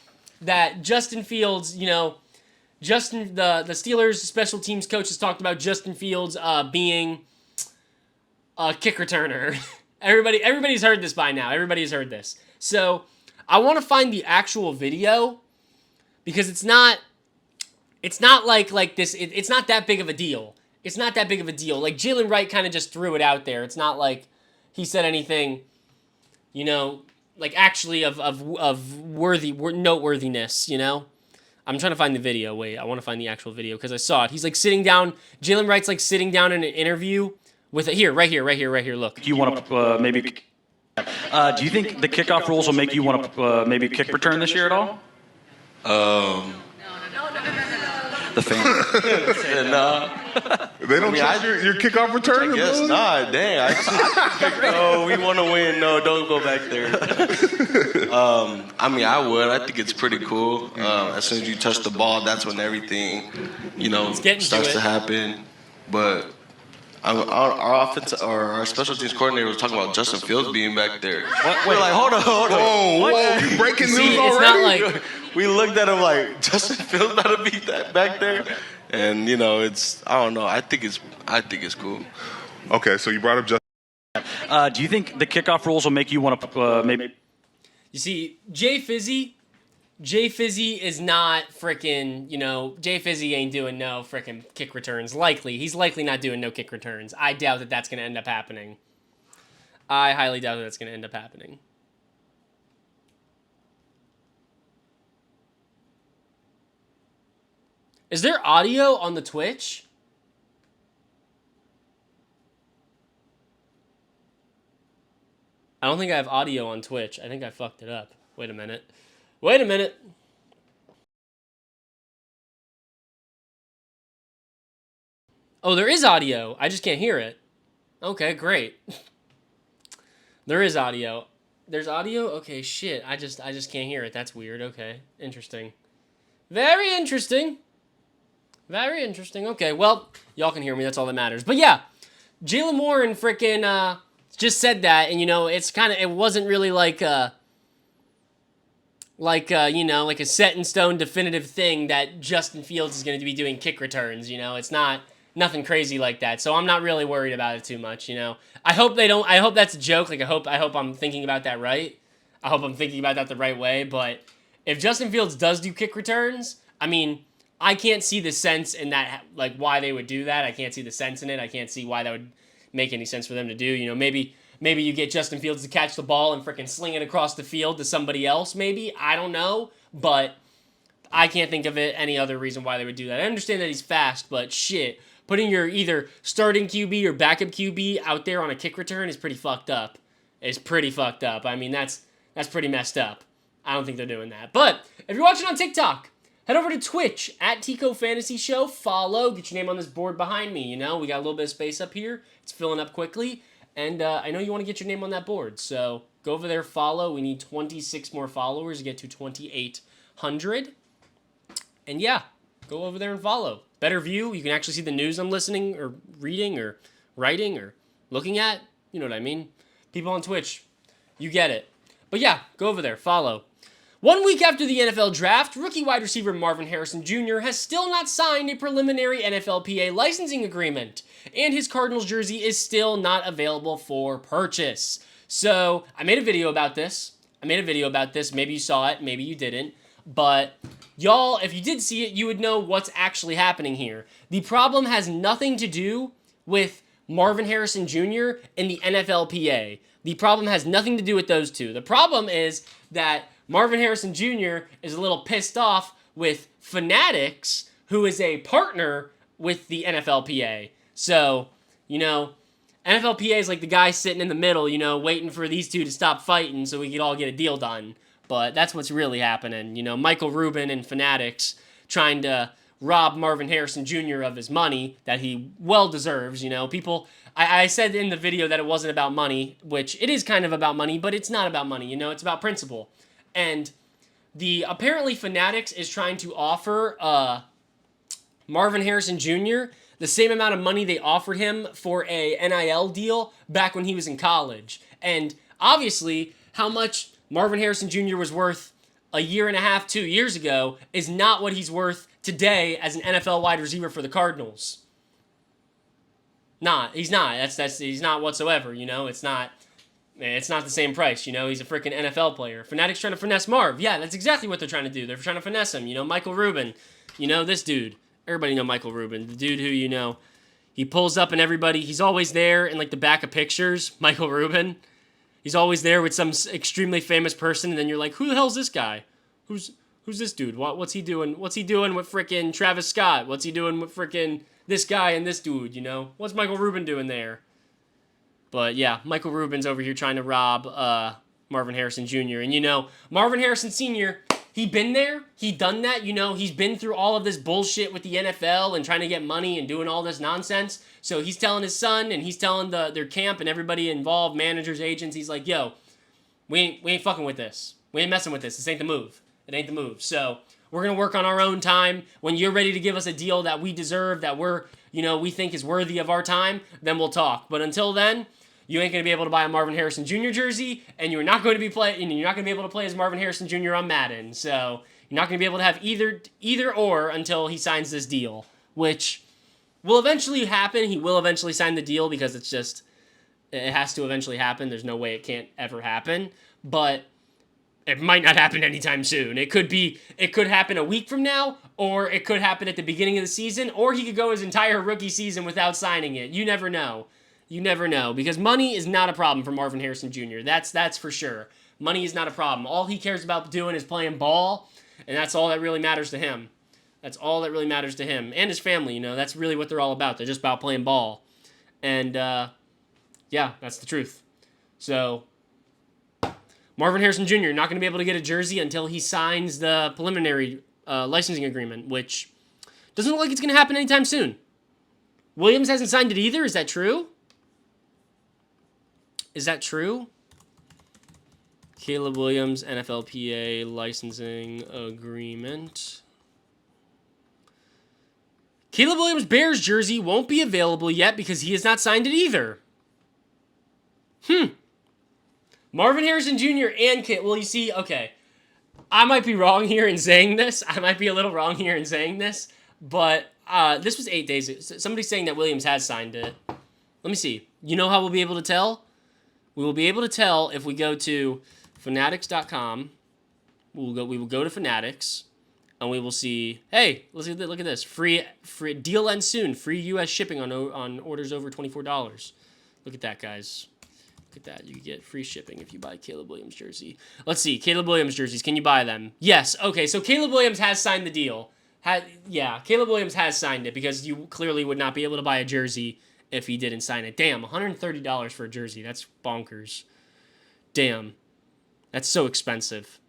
that Justin Fields, you know, the Steelers special teams coach has talked about Justin Fields being kick returner. Everybody's heard this by now. Everybody's heard this. So I want to find the actual video because it's not like this. It's not that big of a deal. It's not that big of a deal. Like Jalen Wright kind of just threw it out there. It's not like he said anything, you know, like actually of noteworthiness, you know? I'm trying to find the video. Wait, I want to find the actual video because I saw it. He's like sitting down. Jalen Wright's like sitting down in an interview with it. Right here. Look. You want to maybe? Do you think the kickoff rules will make you want to maybe kick return this year at all? The fans. They don't trust your kickoff return? I guess not. Dang. No, we want to win. No, don't go back there. I mean, I would. I think it's pretty cool. As soon as you touch the ball, that's when everything, starts to happen. But our offense or our special teams coordinator was talking about Justin Fields being back there. We're like, hold on. Whoa, you breaking news already? It's not like we looked at him like Justin Fields better be that back there, and it's I don't know. I think it's cool. Okay, so you brought up Justin. Do you think the kickoff rules will make you want to maybe? You see, Jay Fizzy is not frickin', Jay Fizzy ain't doing no frickin' kick returns. He's likely not doing no kick returns. I doubt that that's going to end up happening. I highly doubt that that's going to end up happening. Is there audio on the Twitch? I don't think I have audio on Twitch. I think I fucked it up. Wait a minute. Oh, there is audio. I just can't hear it. Okay, great. There is audio. There's audio? Okay, shit. I just can't hear it. That's weird. Okay. Interesting. Very interesting. Very interesting. Okay, well, y'all can hear me. That's all that matters. But yeah, Jalen Warren frickin' just said that, and it's kind of, it wasn't really like a set in stone definitive thing that Justin Fields is going to be doing kick returns. It's not nothing crazy like that. So I'm not really worried about it too much. I hope they don't. I hope that's a joke. Like I hope I'm thinking about that right. I hope I'm thinking about that the right way. But if Justin Fields does do kick returns, I mean, I can't see the sense in that, like why they would do that. I can't see the sense in it. I can't see why that would make any sense for them to do. Maybe you get Justin Fields to catch the ball and freaking sling it across the field to somebody else, maybe. I don't know. But I can't think of any other reason why they would do that. I understand that he's fast, but shit. Putting your either starting QB or backup QB out there on a kick return is pretty fucked up. I mean, that's pretty messed up. I don't think they're doing that. But if you're watching on TikTok, head over to Twitch at Tico Fantasy Show. Follow. Get your name on this board behind me. We got a little bit of space up here. It's filling up quickly. And I know you want to get your name on that board. So go over there, follow. We need 26 more followers to get to 2,800. And yeah, go over there and follow. Better view. You can actually see the news I'm listening or reading or writing or looking at. You know what I mean? People on Twitch, you get it. But yeah, go over there, follow. 1 week after the NFL draft, rookie wide receiver Marvin Harrison Jr. has still not signed a preliminary NFLPA licensing agreement, and his Cardinals jersey is still not available for purchase. So, I made a video about this. Maybe you saw it, maybe you didn't. But, y'all, if you did see it, you would know what's actually happening here. The problem has nothing to do with Marvin Harrison Jr. and the NFLPA. The problem has nothing to do with those two. The problem is that Marvin Harrison Jr. is a little pissed off with Fanatics, who is a partner with the NFLPA. So, NFLPA is like the guy sitting in the middle, waiting for these two to stop fighting so we could all get a deal done. But that's what's really happening. Michael Rubin and Fanatics trying to rob Marvin Harrison Jr. of his money that he well deserves. I said in the video that it wasn't about money, which it is kind of about money, but it's not about money. It's about principle. And apparently Fanatics is trying to offer Marvin Harrison Jr. the same amount of money they offered him for a NIL deal back when he was in college. And obviously, how much Marvin Harrison Jr. was worth a year and a half, 2 years ago, is not what he's worth today as an NFL wide receiver for the Cardinals. He's not. He's not whatsoever. You know, it's not the same price. You know, he's a freaking NFL player. Fanatics trying to finesse Marv. Yeah, that's exactly what they're trying to do. They're trying to finesse him. You know, Michael Rubin. You know, this dude. Everybody know Michael Rubin. The dude who, you know, he pulls up and everybody, he's always there in like the back of pictures. Michael Rubin. He's always there with some extremely famous person, and then you're like, who the hell's this guy? Who's this dude? What's he doing? What's he doing with freaking Travis Scott? What's he doing with freaking this guy and this dude, you know? What's Michael Rubin doing there? But yeah, Michael Rubin's over here trying to rob Marvin Harrison Jr. And you know, Marvin Harrison Sr., he been there. He done that. You know, he's been through all of this bullshit with the NFL and trying to get money and doing all this nonsense. So he's telling his son and he's telling their camp and everybody involved, managers, agents, he's like, yo, we ain't fucking with this. We ain't messing with this. This ain't the move. It ain't the move. So we're going to work on our own time. When you're ready to give us a deal that we deserve, that we think is worthy of our time, then we'll talk. But until then, you ain't going to be able to buy a Marvin Harrison Jr. jersey, and you're not going to be able to play as Marvin Harrison Jr. on Madden. So you're not going to be able to have either or until he signs this deal, which will eventually happen. He will eventually sign the deal because it has to eventually happen. There's no way it can't ever happen. But it might not happen anytime soon. It could happen a week from now, or it could happen at the beginning of the season, or he could go his entire rookie season without signing it. You never know. You never know, because money is not a problem for Marvin Harrison Jr. That's for sure. Money is not a problem. All he cares about doing is playing ball, and that's all that really matters to him. That's all that really matters to him and his family. You know, that's really what they're all about. They're just about playing ball, and yeah, that's the truth. So Marvin Harrison Jr. not going to be able to get a jersey until he signs the preliminary licensing agreement, which doesn't look like it's going to happen anytime soon. Williams hasn't signed it either. Is that true? Is that true? Caleb Williams, NFLPA licensing agreement. Caleb Williams' Bears jersey won't be available yet because he has not signed it either. Marvin Harrison Jr. and Caleb. Well, you see, okay. I might be wrong here in saying this. I might be a little wrong here in saying this. But this was 8 days. Somebody's saying that Williams has signed it. Let me see. You know how we'll be able to tell? We will be able to tell if we go to fanatics.com. We will go to Fanatics, and we will see, hey, look at this. Free deal ends soon. Free U.S. shipping on orders over $24. Look at that, guys. Look at that. You get free shipping if you buy Caleb Williams jersey. Let's see. Caleb Williams jerseys. Can you buy them? Yes. Okay, so Caleb Williams has signed the deal. Caleb Williams has signed it because you clearly would not be able to buy a jersey if he didn't sign it. Damn, $130 for a jersey. That's bonkers. Damn. That's so expensive.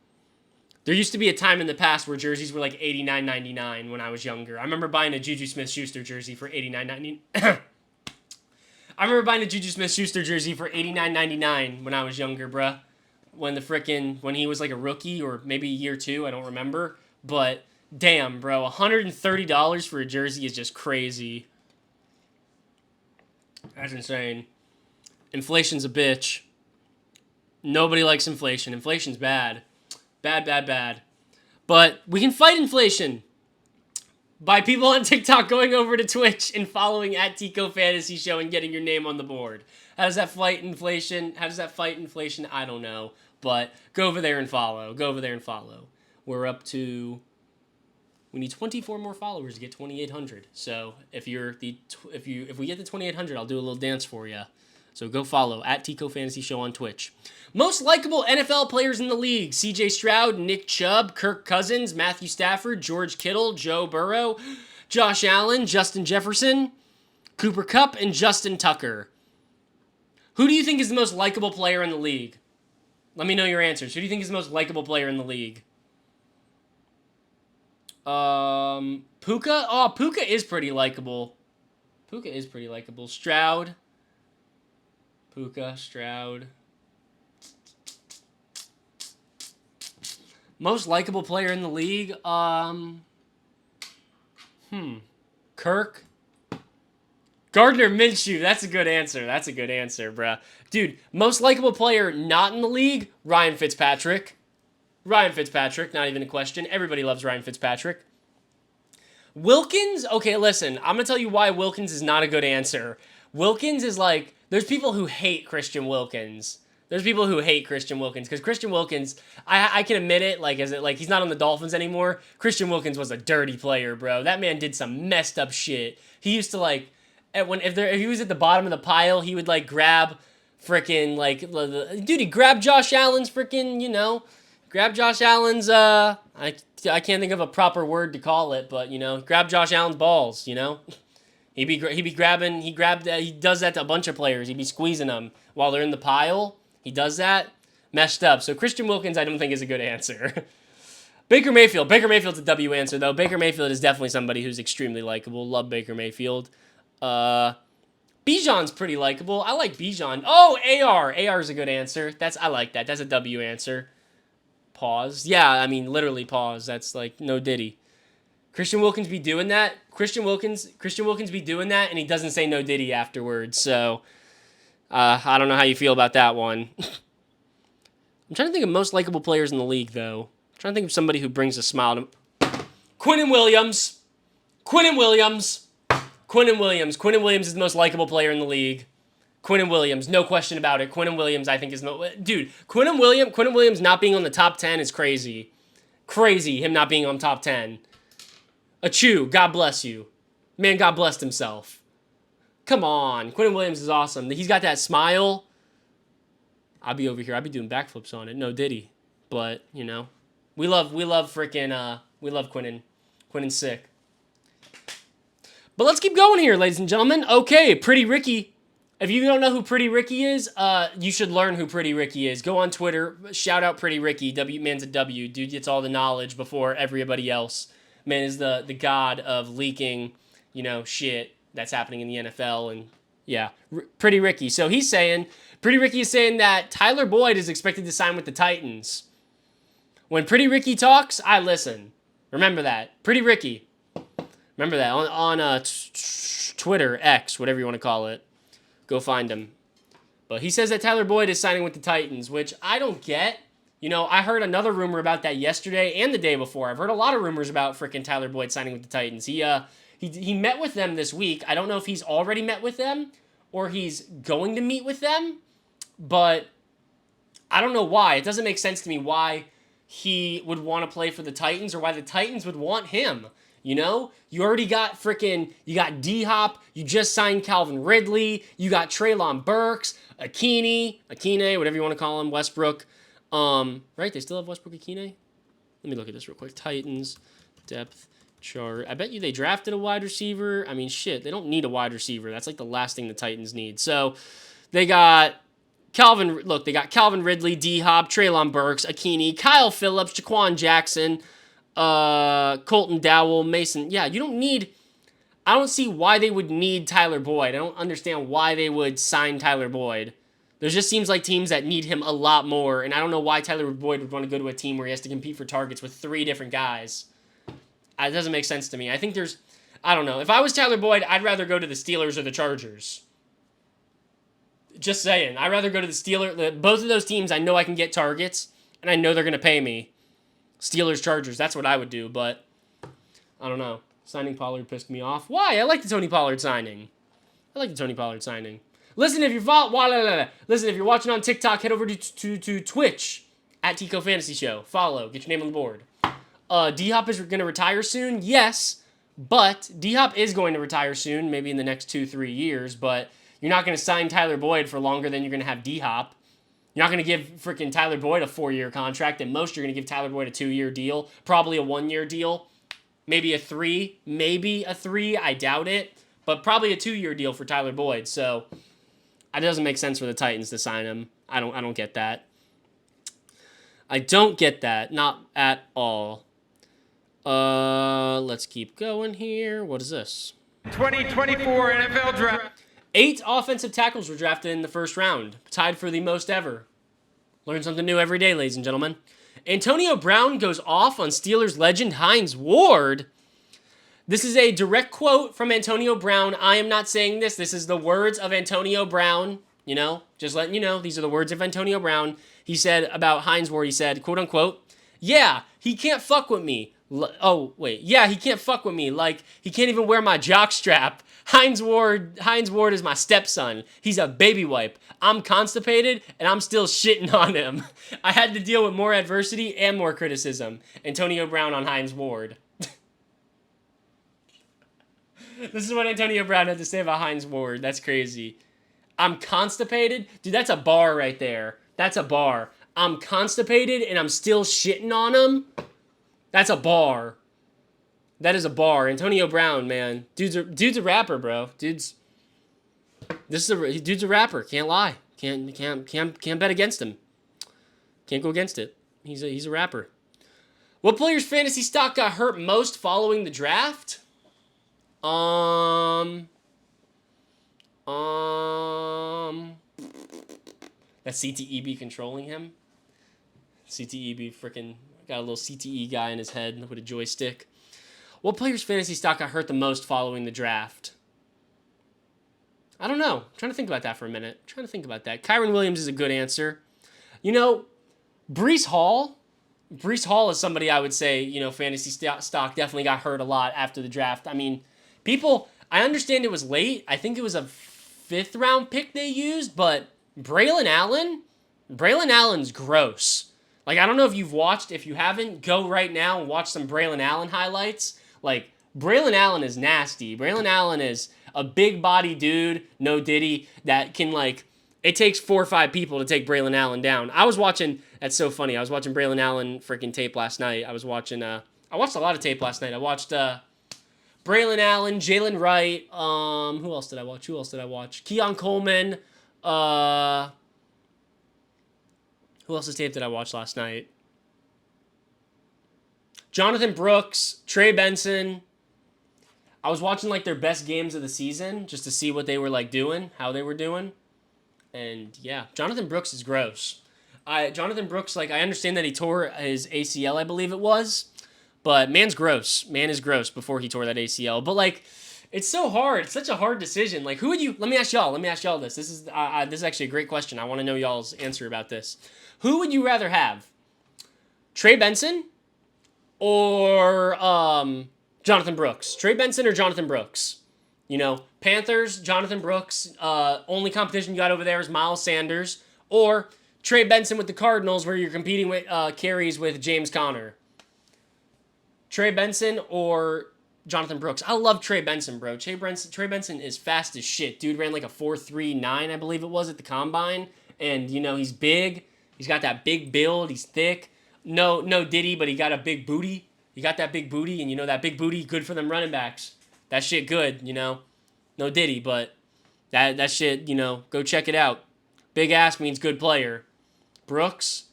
There used to be a time in the past where jerseys were like $89.99 when I was younger. I remember buying a Juju Smith-Schuster jersey for $89.99. I remember buying a Juju Smith-Schuster jersey for $89.99 when I was younger, bruh. When he was like a rookie or maybe year 2, I don't remember. But damn, bro, $130 for a jersey is just crazy. That's insane. Inflation's a bitch. Nobody likes inflation. Inflation's bad. Bad, bad, bad. But we can fight inflation by people on TikTok going over to Twitch and following @TicoFantasyShow and getting your name on the board. How does that fight inflation? I don't know. But go over there and follow. We're up to... We need 24 more followers to get 2,800. So if we get to 2,800, I'll do a little dance for you. So go follow @TicoFantasyShow on Twitch. Most likable NFL players in the league: C.J. Stroud, Nick Chubb, Kirk Cousins, Matthew Stafford, George Kittle, Joe Burrow, Josh Allen, Justin Jefferson, Cooper Kupp, and Justin Tucker. Who do you think is the most likable player in the league? Let me know your answers. Who do you think is the most likable player in the league? Puka? Oh, Puka is pretty likable. Stroud. Puka, Stroud. Most likable player in the league? Kirk. Gardner Minshew. That's a good answer, bruh. Dude, most likable player not in the league? Ryan Fitzpatrick. Not even a question. Everybody loves Ryan Fitzpatrick. Wilkins? Okay, listen. I'm going to tell you why Wilkins is not a good answer. Wilkins is like, there's people who hate Christian Wilkins. There's people who hate Christian Wilkins because Christian Wilkins, I can admit it, like he's not on the Dolphins anymore. Christian Wilkins was a dirty player, bro. That man did some messed up shit. He used to like, if he was at the bottom of the pile, he would like grab freaking like, dude, he grabbed Josh Allen's freaking, grab Josh Allen's, I can't think of a proper word to call it, but grab Josh Allen's balls, He does that to a bunch of players. He'd be squeezing them while they're in the pile. He does that. Messed up. So Christian Wilkins, I don't think is a good answer. Baker Mayfield. Baker Mayfield's a W answer, though. Baker Mayfield is definitely somebody who's extremely likable. Love Baker Mayfield. Bijan's pretty likable. I like Bijan. Oh, AR. AR's a good answer. I like that. That's a W answer. Pause. Yeah, I mean, literally pause. That's like no Diddy. Christian Wilkins be doing that. Christian Wilkins be doing that, and he doesn't say no Diddy afterwards. So, I don't know how you feel about that one. I'm trying to think of most likable players in the league, though. I'm trying to think of somebody who brings a smile to... Quinnen Williams. Quinnen Williams is the most likable player in the league. Quinnen Williams, no question about it. Quinnen Williams, I think, is no... Dude, Quinnen Williams not being on the top 10 is crazy. Crazy, him not being on top 10. Achu, God bless you. Man, God blessed himself. Come on. Quinnen Williams is awesome. He's got that smile. I'll be over here. I'll be doing backflips on it. No Diddy. But, we love freaking, we love Quinnen. Quinnen's sick. But let's keep going here, ladies and gentlemen. Okay, Pretty Ricky. If you don't know who Pretty Ricky is, you should learn who Pretty Ricky is. Go on Twitter. Shout out Pretty Ricky. Man's a W. Dude gets all the knowledge before everybody else. Man is the god of leaking, shit that's happening in the NFL. And yeah, Pretty Ricky. So Pretty Ricky is saying that Tyler Boyd is expected to sign with the Titans. When Pretty Ricky talks, I listen. Remember that. Pretty Ricky. Remember that on Twitter, X, whatever you want to call it. Go find him. But he says that Tyler Boyd is signing with the Titans, which I don't get. I heard another rumor about that yesterday and the day before. I've heard a lot of rumors about freaking Tyler Boyd signing with the Titans. He met with them this week. I don't know if he's already met with them or he's going to meet with them, but I don't know why. It doesn't make sense to me why he would want to play for the Titans or why the Titans would want him. You already got you got D-Hop, you just signed Calvin Ridley, you got Treylon Burks, Akine, whatever you want to call him, Westbrook. Right, they still have Westbrook Akine? Let me look at this real quick. Titans, depth chart. I bet you they drafted a wide receiver. I mean, shit, they don't need a wide receiver. That's like the last thing the Titans need. So, they got Calvin Ridley, D-Hop, Treylon Burks, Akine, Kyle Phillips, Jaquan Jackson, Colton Dowell, Mason. Yeah, I don't see why they would need Tyler Boyd. I don't understand why they would sign Tyler Boyd. There just seems like teams that need him a lot more, and I don't know why Tyler Boyd would want to go to a team where he has to compete for targets with 3 different guys. It doesn't make sense to me. I think I don't know. If I was Tyler Boyd, I'd rather go to the Steelers or the Chargers. Just saying. I'd rather go to the Steelers. Both of those teams, I know I can get targets, and I know they're going to pay me. Steelers, Chargers, that's what I would do, but I don't know. Signing Pollard pissed me off. Why? I like the Tony Pollard signing. Listen, if you're watching on TikTok, head over to Twitch at Tico Fantasy Show. Follow. Get your name on the board. D-Hop is going to retire soon? Yes, but D-Hop is going to retire soon, maybe in the next 2-3 years, but you're not going to sign Tyler Boyd for longer than you're going to have D-Hop. You're not going to give freaking Tyler Boyd a 4-year contract. At most, you're going to give Tyler Boyd a 2-year deal, probably a 1-year deal, maybe a 3. I doubt it, but probably a 2-year deal for Tyler Boyd. So it doesn't make sense for the Titans to sign him. I don't get that. I don't get that, not at all. Let's keep going here. What is this? 2024 NFL Draft. 8 offensive tackles were drafted in the first round, tied for the most ever. Learn something new every day, ladies and gentlemen. Antonio Brown goes off on Steelers legend Hines Ward. This is a direct quote from Antonio Brown. I am not saying this. This is the words of Antonio Brown. Just letting you know, these are the words of Antonio Brown. He said about Hines Ward, he said, quote unquote, "Yeah, he can't fuck with me. Yeah, he can't fuck with me. Like, he can't even wear my jock strap. Hines Ward is my stepson. He's a baby wipe. I'm constipated, and I'm still shitting on him. I had to deal with more adversity and more criticism. Antonio Brown on Hines Ward. This is what Antonio Brown had to say about Hines Ward. That's crazy. I'm constipated? Dude, that's a bar right there. That's a bar. I'm constipated, and I'm still shitting on him? That's a bar. That is a bar. Antonio Brown, man. Dude's a rapper, bro. Dude's a rapper. Can't lie. Can't bet against him. Can't go against it. He's a rapper. What player's fantasy stock got hurt most following the draft? That CTE controlling him. CTE freaking got a little CTE guy in his head with a joystick. What player's fantasy stock got hurt the most following the draft? I don't know. I'm trying to think about that for a minute. Kyron Williams is a good answer. You know, Breece Hall is somebody I would say, you know, fantasy stock definitely got hurt a lot after the draft. I mean, I understand it was late. I think it was a 5th round pick they used, but Braylon Allen's gross. Like, I don't know if you've watched. If you haven't, go right now and watch some Braylon Allen highlights. Like, Braylon Allen is nasty. Braylon Allen is a big body dude, no Diddy, that can, like, it takes 4 or 5 people to take Braylon Allen down. That's so funny. I was watching Braylon Allen freaking tape last night. I watched a lot of tape last night. I watched Braylon Allen, Jalen Wright. Who else did I watch? Keon Coleman. Who else's tape did I watch last night? Jonathan Brooks, Trey Benson. I was watching like their best games of the season just to see what they were like doing, how they were doing. And yeah, Jonathan Brooks is gross. Jonathan Brooks, like, I understand that he tore his ACL, I believe it was. But man's gross. Man is gross before he tore that ACL. But like, it's so hard. It's such a hard decision. Like, who would you? Let me ask y'all this. This is actually a great question. I want to know y'all's answer about this. Who would you rather have? Trey Benson or Jonathan Brooks? Trey Benson or Jonathan Brooks? You know, Panthers, Jonathan Brooks. Only competition you got over there is Miles Sanders. Or Trey Benson with the Cardinals, where you're competing with carries with James Conner. Trey Benson or Jonathan Brooks? I love Trey Benson, bro. Trey Benson is fast as shit. Dude ran like a 4.39, I believe it was, at the combine. And, you know, he's big. He's got that big build. He's thick. No Diddy, but he got a big booty. He got that big booty, and you know that big booty, good for them running backs. That shit good, you know. No Diddy, but that shit, you know, go check it out. Big ass means good player. Brooks,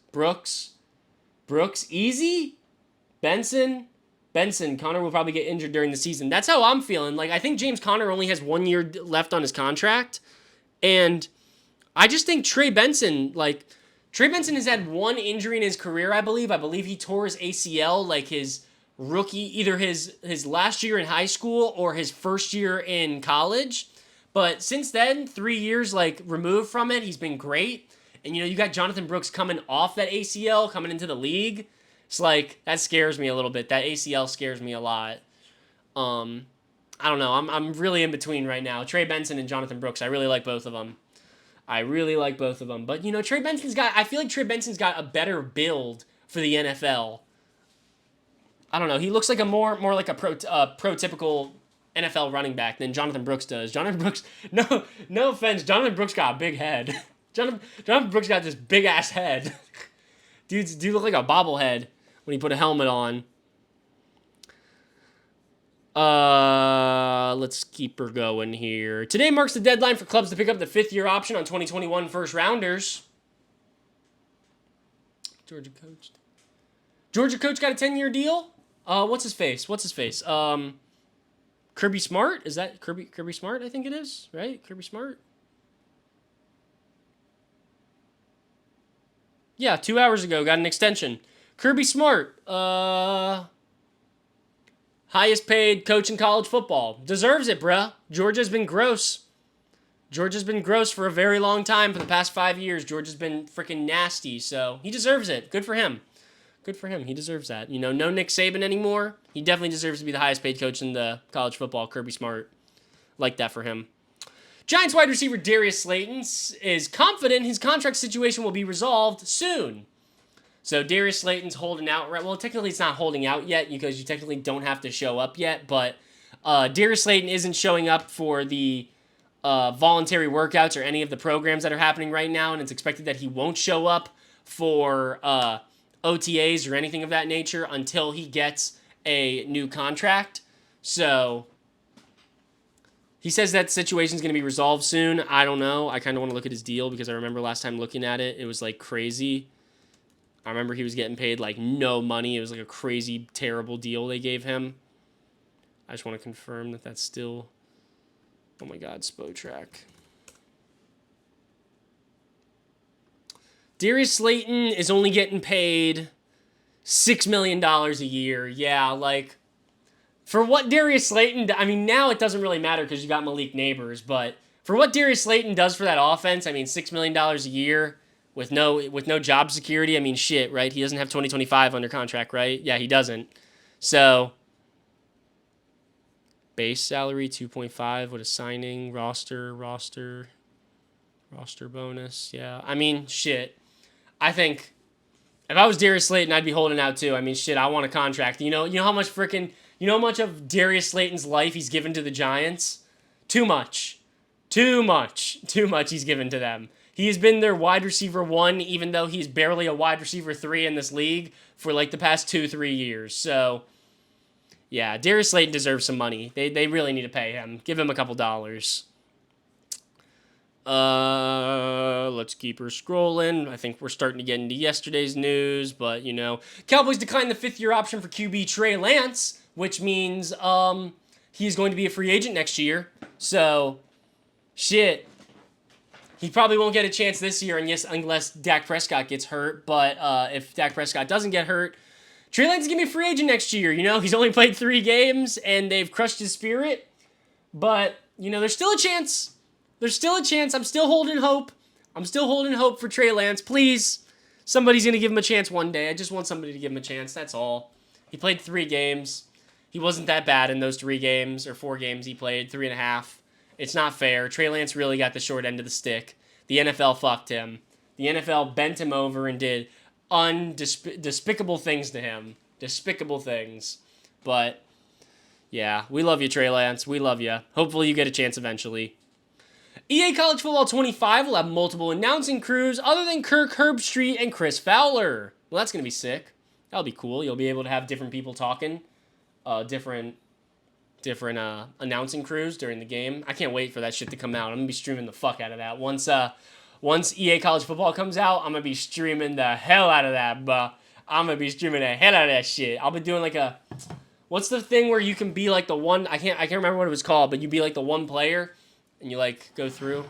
easy. Benson, Conner will probably get injured during the season. That's how I'm feeling. Like, I think James Conner only has 1 year left on his contract. And I just think Trey Benson has had 1 injury in his career, I believe. I believe he tore his ACL, like, his rookie, either his last year in high school or his first year in college. But since then, 3 years, like, removed from it, he's been great. And, you know, you got Jonathan Brooks coming off that ACL, coming into the league. It's like, that scares me a little bit. That ACL scares me a lot. I don't know. I'm really in between right now. Trey Benson and Jonathan Brooks. I really like both of them. But, you know, I feel like Trey Benson's got a better build for the NFL. I don't know. He looks like more like a prototypical NFL running back than Jonathan Brooks does. Jonathan Brooks, no offense, Jonathan Brooks got a big head. Jonathan Brooks got this big ass head. Dude look like a bobblehead when he put a helmet on. Let's keep her going here. Today marks the deadline for clubs to pick up the 5th-year option on 2021 first-rounders. Georgia coach got a 10-year deal? What's his face? Kirby Smart? Is that Kirby Smart? I think it is, right? Kirby Smart? Yeah, 2 hours ago, got an extension. Kirby Smart, highest paid coach in college football. Deserves it, bruh. Georgia's been gross. Georgia's been gross for a very long time. For the past 5 years, Georgia's been freaking nasty. So he deserves it. Good for him. He deserves that. You know, no Nick Saban anymore. He definitely deserves to be the highest paid coach in the college football, Kirby Smart. Like that for him. Giants wide receiver Darius Slayton is confident his contract situation will be resolved soon. So Darius Slayton's holding out. Well, technically it's not holding out yet because you technically don't have to show up yet. But Darius Slayton isn't showing up for the voluntary workouts or any of the programs that are happening right now. And it's expected that he won't show up for OTAs or anything of that nature until he gets a new contract. So he says that situation's going to be resolved soon. I don't know. I kind of want to look at his deal because I remember last time looking at it, it was like crazy. I remember he was getting paid like no money. It was like a crazy, terrible deal they gave him. I just want to confirm that that's still... Oh my God, Spotrac. Darius Slayton is only getting paid $6 million a year. Yeah, like... For what Darius Slayton... I mean, now it doesn't really matter because you got Malik Neighbors, but for what Darius Slayton does for that offense, I mean, $6 million a year with no job security, I mean, shit, right? He doesn't have 2025 under contract, right? Yeah, he doesn't. So, base salary, 2.5 with a signing, roster bonus, yeah. I mean, shit. I think if I was Darius Slayton, I'd be holding out too. I mean, shit, I want a contract. You know how much of Darius Slayton's life he's given to the Giants? Too much he's given to them. He has been their wide receiver 1, even though he's barely a wide receiver 3 in this league for like the past 2-3 years. So, yeah, Darius Slayton deserves some money. They really need to pay him. Give him a couple dollars. Let's keep her scrolling. I think we're starting to get into yesterday's news, but, Cowboys declined the 5th-year option for QB Trey Lance, which means he's going to be a free agent next year. So, shit. He probably won't get a chance this year unless Dak Prescott gets hurt. But if Dak Prescott doesn't get hurt, Trey Lance is going to be a free agent next year. He's only played 3 games, and they've crushed his spirit. But, there's still a chance. There's still a chance. I'm still holding hope. For Trey Lance. Please, somebody's going to give him a chance one day. I just want somebody to give him a chance. That's all. He played 3 games. He wasn't that bad in those 3 games, or 4 games he played, 3.5. It's not fair. Trey Lance really got the short end of the stick. The NFL fucked him. The NFL bent him over and did despicable things to him. Despicable things. But, yeah, we love you, Trey Lance. We love you. Hopefully you get a chance eventually. EA College Football 25 will have multiple announcing crews other than Kirk Herbstreit and Chris Fowler. Well, that's going to be sick. That'll be cool. You'll be able to have different people talking. Different announcing crews during the game. I can't wait for that shit to come out. I'm gonna be streaming the fuck out of that. Once EA College Football comes out, I'm gonna be streaming the hell out of that, bruh. I'm gonna be streaming the hell out of that shit. I'll be doing like what's the thing where you can be like the one, I can't remember what it was called, but you be like the one player and you like go through.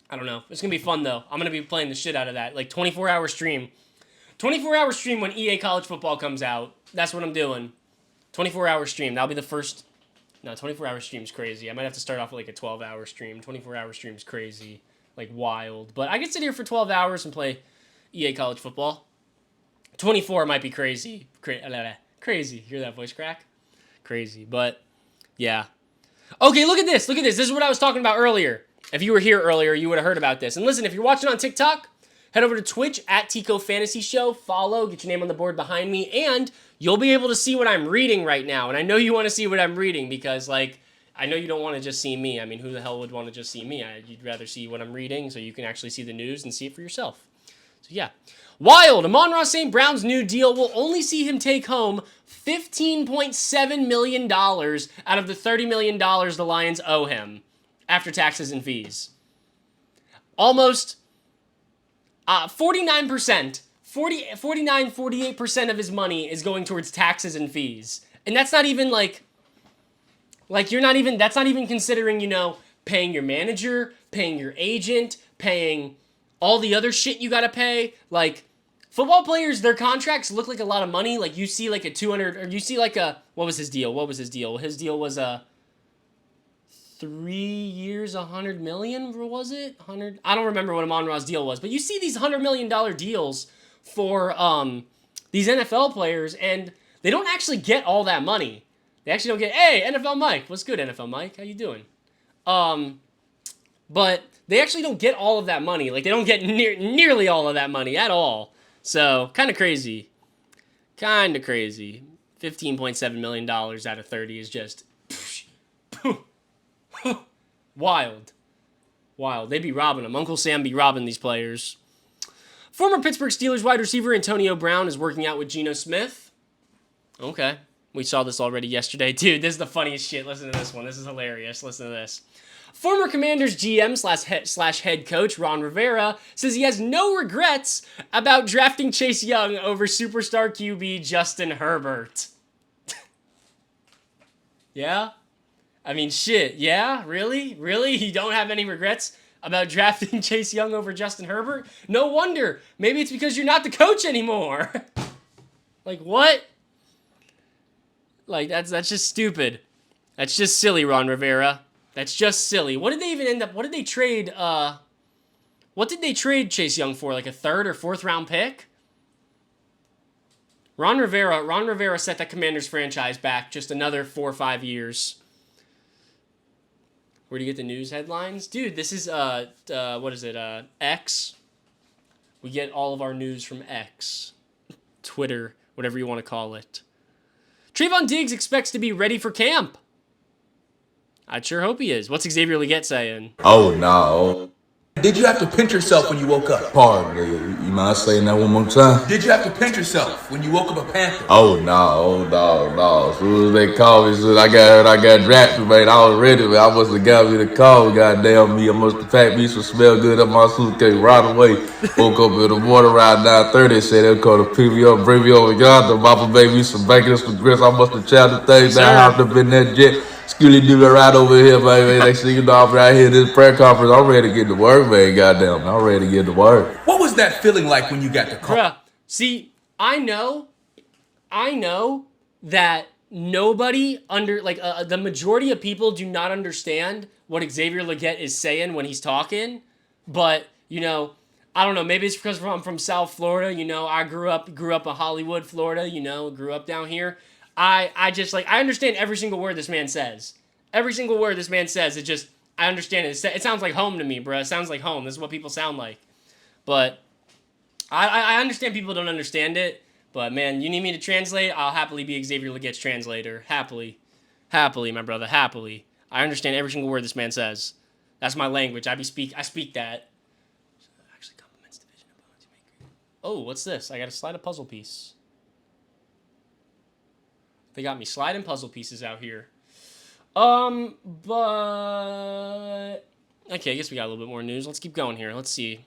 I don't know. It's gonna be fun though. I'm gonna be playing the shit out of that. Like 24-hour stream. 24-hour stream when EA College Football comes out. That's what I'm doing. 24-hour stream. That'll be the first... No, 24-hour stream's crazy. I might have to start off with like a 12-hour stream. 24-hour stream's crazy. Like wild. But I can sit here for 12 hours and play EA College Football. 24 might be crazy. Crazy. Hear that voice crack? Crazy. But, yeah. Okay, look at this. This is what I was talking about earlier. If you were here earlier, you would have heard about this. And listen, if you're watching on TikTok... Head over to Twitch at Tico Fantasy Show. Follow, get your name on the board behind me, and you'll be able to see what I'm reading right now. And I know you want to see what I'm reading because, I know you don't want to just see me. I mean, who the hell would want to just see me? You'd rather see what I'm reading so you can actually see the news and see it for yourself. So, yeah. Wild. Amon-Ra St. Brown's new deal will only see him take home $15.7 million out of the $30 million the Lions owe him after taxes and fees. Almost... 49%, 48% of his money is going towards taxes and fees. And that's not even that's not even considering, paying your manager, paying your agent, paying all the other shit you gotta pay. Football players, their contracts look like a lot of money. You see a 200, or you see what was his deal? His deal was 3 years, $100 million, or was it? 100? I don't remember what Amon-Ra's deal was, but you see these $100 million deals for these NFL players, and they don't actually get all that money. They actually don't get, hey, NFL Mike. What's good, NFL Mike? How you doing? But they actually don't get all of that money. Like, they don't get nearly all of that money at all. So, kind of crazy. Kind of crazy. $15.7 million out of 30 is just wild. Wild. They be robbing them. Uncle Sam be robbing these players. Former Pittsburgh Steelers wide receiver Antonio Brown is working out with Geno Smith. Okay. We saw this already yesterday. Dude, this is the funniest shit. Listen to this one. This is hilarious. Listen to this. Former Commanders GM slash head coach Ron Rivera says he has no regrets about drafting Chase Young over superstar QB Justin Herbert. Yeah? I mean, shit. Yeah? Really? Really? You don't have any regrets about drafting Chase Young over Justin Herbert? No wonder. Maybe it's because you're not the coach anymore. Like, what? Like, that's just stupid. That's just silly, Ron Rivera. That's just silly. What did they even end up... What did they trade... What did they trade Chase Young for? Like a 3rd or 4th round pick? Ron Rivera set that Commanders franchise back just another 4 or 5 years. Where do you get the news headlines? Dude, this is, what is it, X? We get all of our news from X. Twitter, whatever you want to call it. Trayvon Diggs expects to be ready for camp. I sure hope he is. What's Xavier Legette saying? Oh, no. Did you have to pinch yourself when you woke up? Pardon me. You mind saying that one more time? Did you have to pinch yourself when you woke up a Panther? Oh, no. As soon as they called me, I got drafted, man. I was ready, man. I must have got me the call. Goddamn me. I must have packed me some smell good up my suitcase right away. Woke up in the morning around 9:30. Said they'll call the PVO, bring me over yonder. Mama made me some bacon and some grits. I must have chopped the things down, hopped up in that jet. Skilly do it right over here, man. They see you know I'm right here in this prayer conference. I'm ready to get to work, man. Goddamn, I'm ready to get to work. What was that feeling like when you got the call? Bruh, see, I know that nobody the majority of people do not understand what Xavier Legette is saying when he's talking. But, you know, I don't know. Maybe it's because I'm from South Florida. You know, I grew up in Hollywood, Florida. You know, grew up down here. I just, like, I understand every single word this man says. Every single word this man says, I understand it. It sounds like home to me, bro. It sounds like home. This is what people sound like. But I understand people don't understand it. But, man, you need me to translate? I'll happily be Xavier Legette's translator. Happily. Happily, my brother. Happily. I understand every single word this man says. That's my language. I speak that. Actually complements division opponents. Oh, what's this? I got to slide a puzzle piece. They got me sliding puzzle pieces out here. But... Okay, I guess we got a little bit more news. Let's keep going here. Let's see.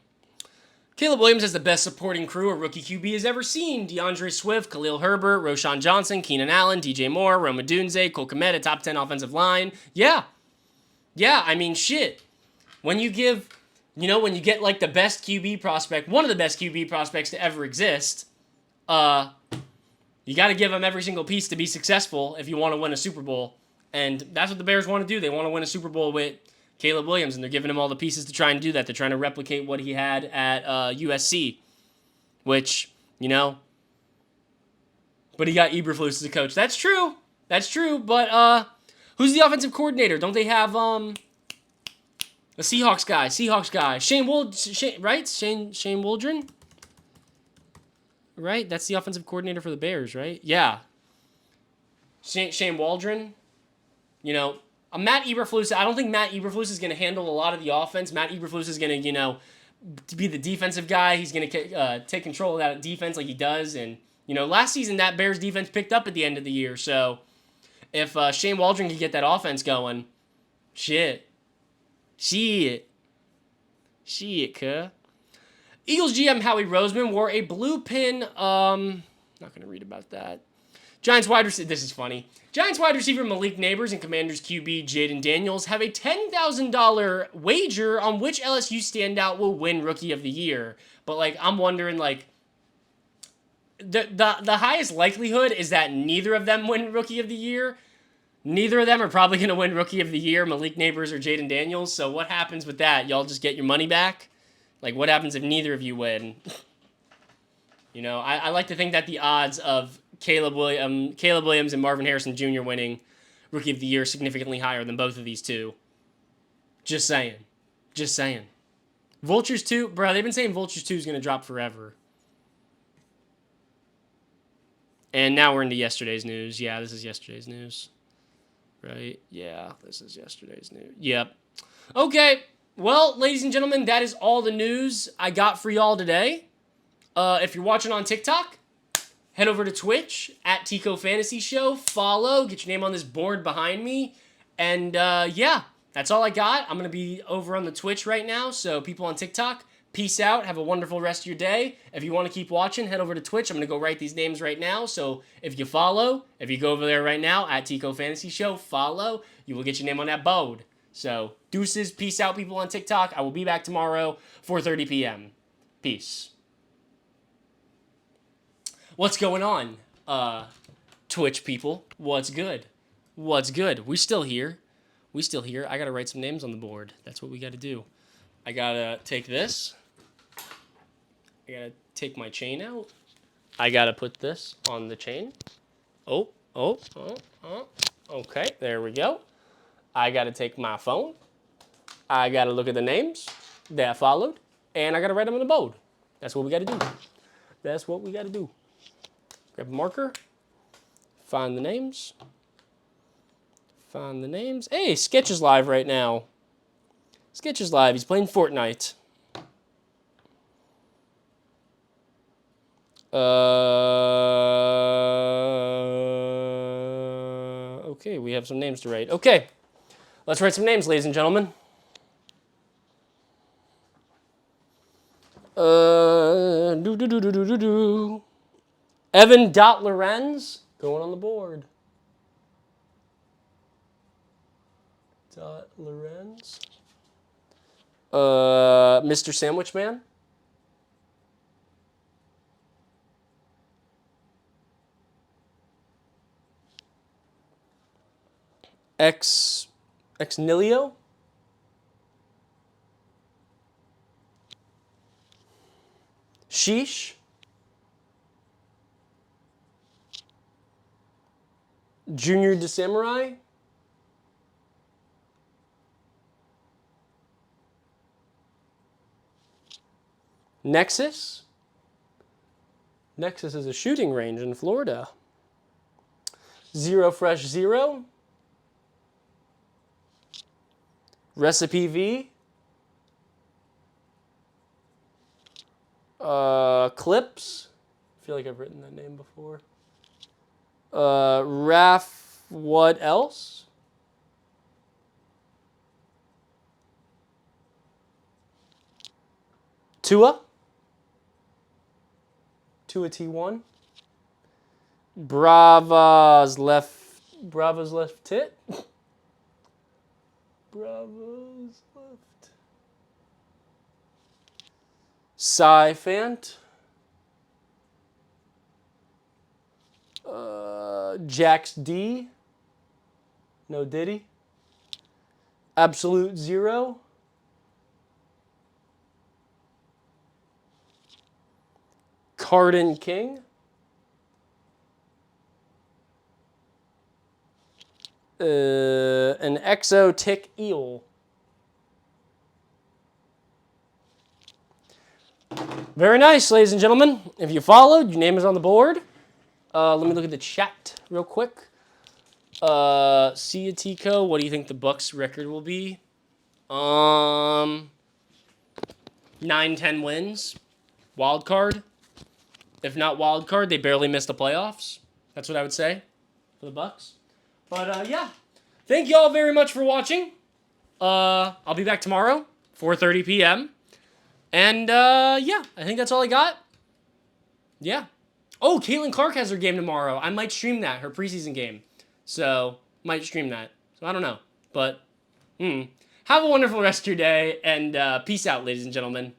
Caleb Williams has the best supporting crew a rookie QB has ever seen. DeAndre Swift, Khalil Herbert, Roshan Johnson, Keenan Allen, DJ Moore, Roma Dunze, Cole Kmet, a top 10 offensive line. Yeah. Yeah, I mean, shit. When you get, like, the best QB prospect, one of the best QB prospects to ever exist, you got to give them every single piece to be successful if you want to win a Super Bowl. And that's what the Bears want to do. They want to win a Super Bowl with Caleb Williams, and they're giving him all the pieces to try and do that. They're trying to replicate what he had at USC, which, but he got Eberflus as a coach. That's true. That's true, but who's the offensive coordinator? Don't they have a Seahawks guy? Shane Waldron? Right? That's the offensive coordinator for the Bears, right? Yeah. Shane Waldron. Matt Eberflus, I don't think Matt Eberflus is going to handle a lot of the offense. Matt Eberflus is going to, be the defensive guy. He's going to take control of that defense like he does. And, last season that Bears defense picked up at the end of the year. So if Shane Waldron can get that offense going, shit, cuh. Eagles GM Howie Roseman wore a blue pin. Not going to read about that. Giants wide receiver. This is funny. Giants wide receiver Malik Nabers and Commanders QB Jaden Daniels have a $10,000 wager on which LSU standout will win Rookie of the Year. But I'm wondering the highest likelihood is that neither of them win Rookie of the Year. Neither of them are probably going to win Rookie of the Year, Malik Nabers or Jaden Daniels. So what happens with that? Y'all just get your money back? What happens if neither of you win? I like to think that the odds of Caleb Williams and Marvin Harrison Jr. winning Rookie of the Year significantly higher than both of these two. Just saying. Just saying. Vultures 2, bro, they've been saying Vultures 2 is going to drop forever. And now we're into yesterday's news. Yeah, this is yesterday's news. Right? Yeah, this is yesterday's news. Yep. Okay. Well, ladies and gentlemen, that is all the news I got for y'all today. If you're watching on TikTok, head over to Twitch at Tico Fantasy Show. Follow. Get your name on this board behind me. And, yeah. That's all I got. I'm going to be over on the Twitch right now, so people on TikTok, peace out. Have a wonderful rest of your day. If you want to keep watching, head over to Twitch. I'm going to go write these names right now, so if you follow, if you go over there right now, at Tico Fantasy Show, follow, you will get your name on that board. So, deuces, peace out, people on TikTok. I will be back tomorrow, 4:30 p.m. Peace. What's going on, Twitch people? What's good? What's good? We still here. I gotta write some names on the board. That's what we gotta do. I gotta take this. I gotta take my chain out. I gotta put this on the chain. Oh. Okay, there we go. I gotta take my phone. I gotta look at the names that followed. And I gotta write them on the board. That's what we gotta do. That's what we gotta do. Grab a marker. Find the names. Find the names. Hey, Sketch is live right now. Sketch is live. He's playing Fortnite. Okay, we have some names to write. Okay, let's write some names, ladies and gentlemen. Evan Lorenz going on the board. Lorenz. Mr. Sandwich Man. Ex Nilio. Sheesh. Junior de Samurai. Nexus. Nexus is a shooting range in Florida. Zero Fresh Zero. Recipe V. Clips. I feel like I've written that name before. Raf, what else? Tua T1. Brava's left tit. Bravo's left. Syphant. Jax D. No Diddy. Absolute Zero. Carden King. An Exotic Eel. Very nice, ladies and gentlemen. If you followed, your name is on the board. Let me look at the chat real quick. See ya, Tico. What do you think the Bucks record will be? 9-10 wins. Wild card. If not wild card, they barely missed the playoffs. That's what I would say for the Bucks. But yeah, thank you all very much for watching. I'll be back tomorrow, 4:30 p.m. And yeah, I think that's all I got. Yeah. Oh, Caitlin Clark has her game tomorrow. I might stream that, her preseason game. So, might stream that. So, I don't know. But, have a wonderful rest of your day. And peace out, ladies and gentlemen.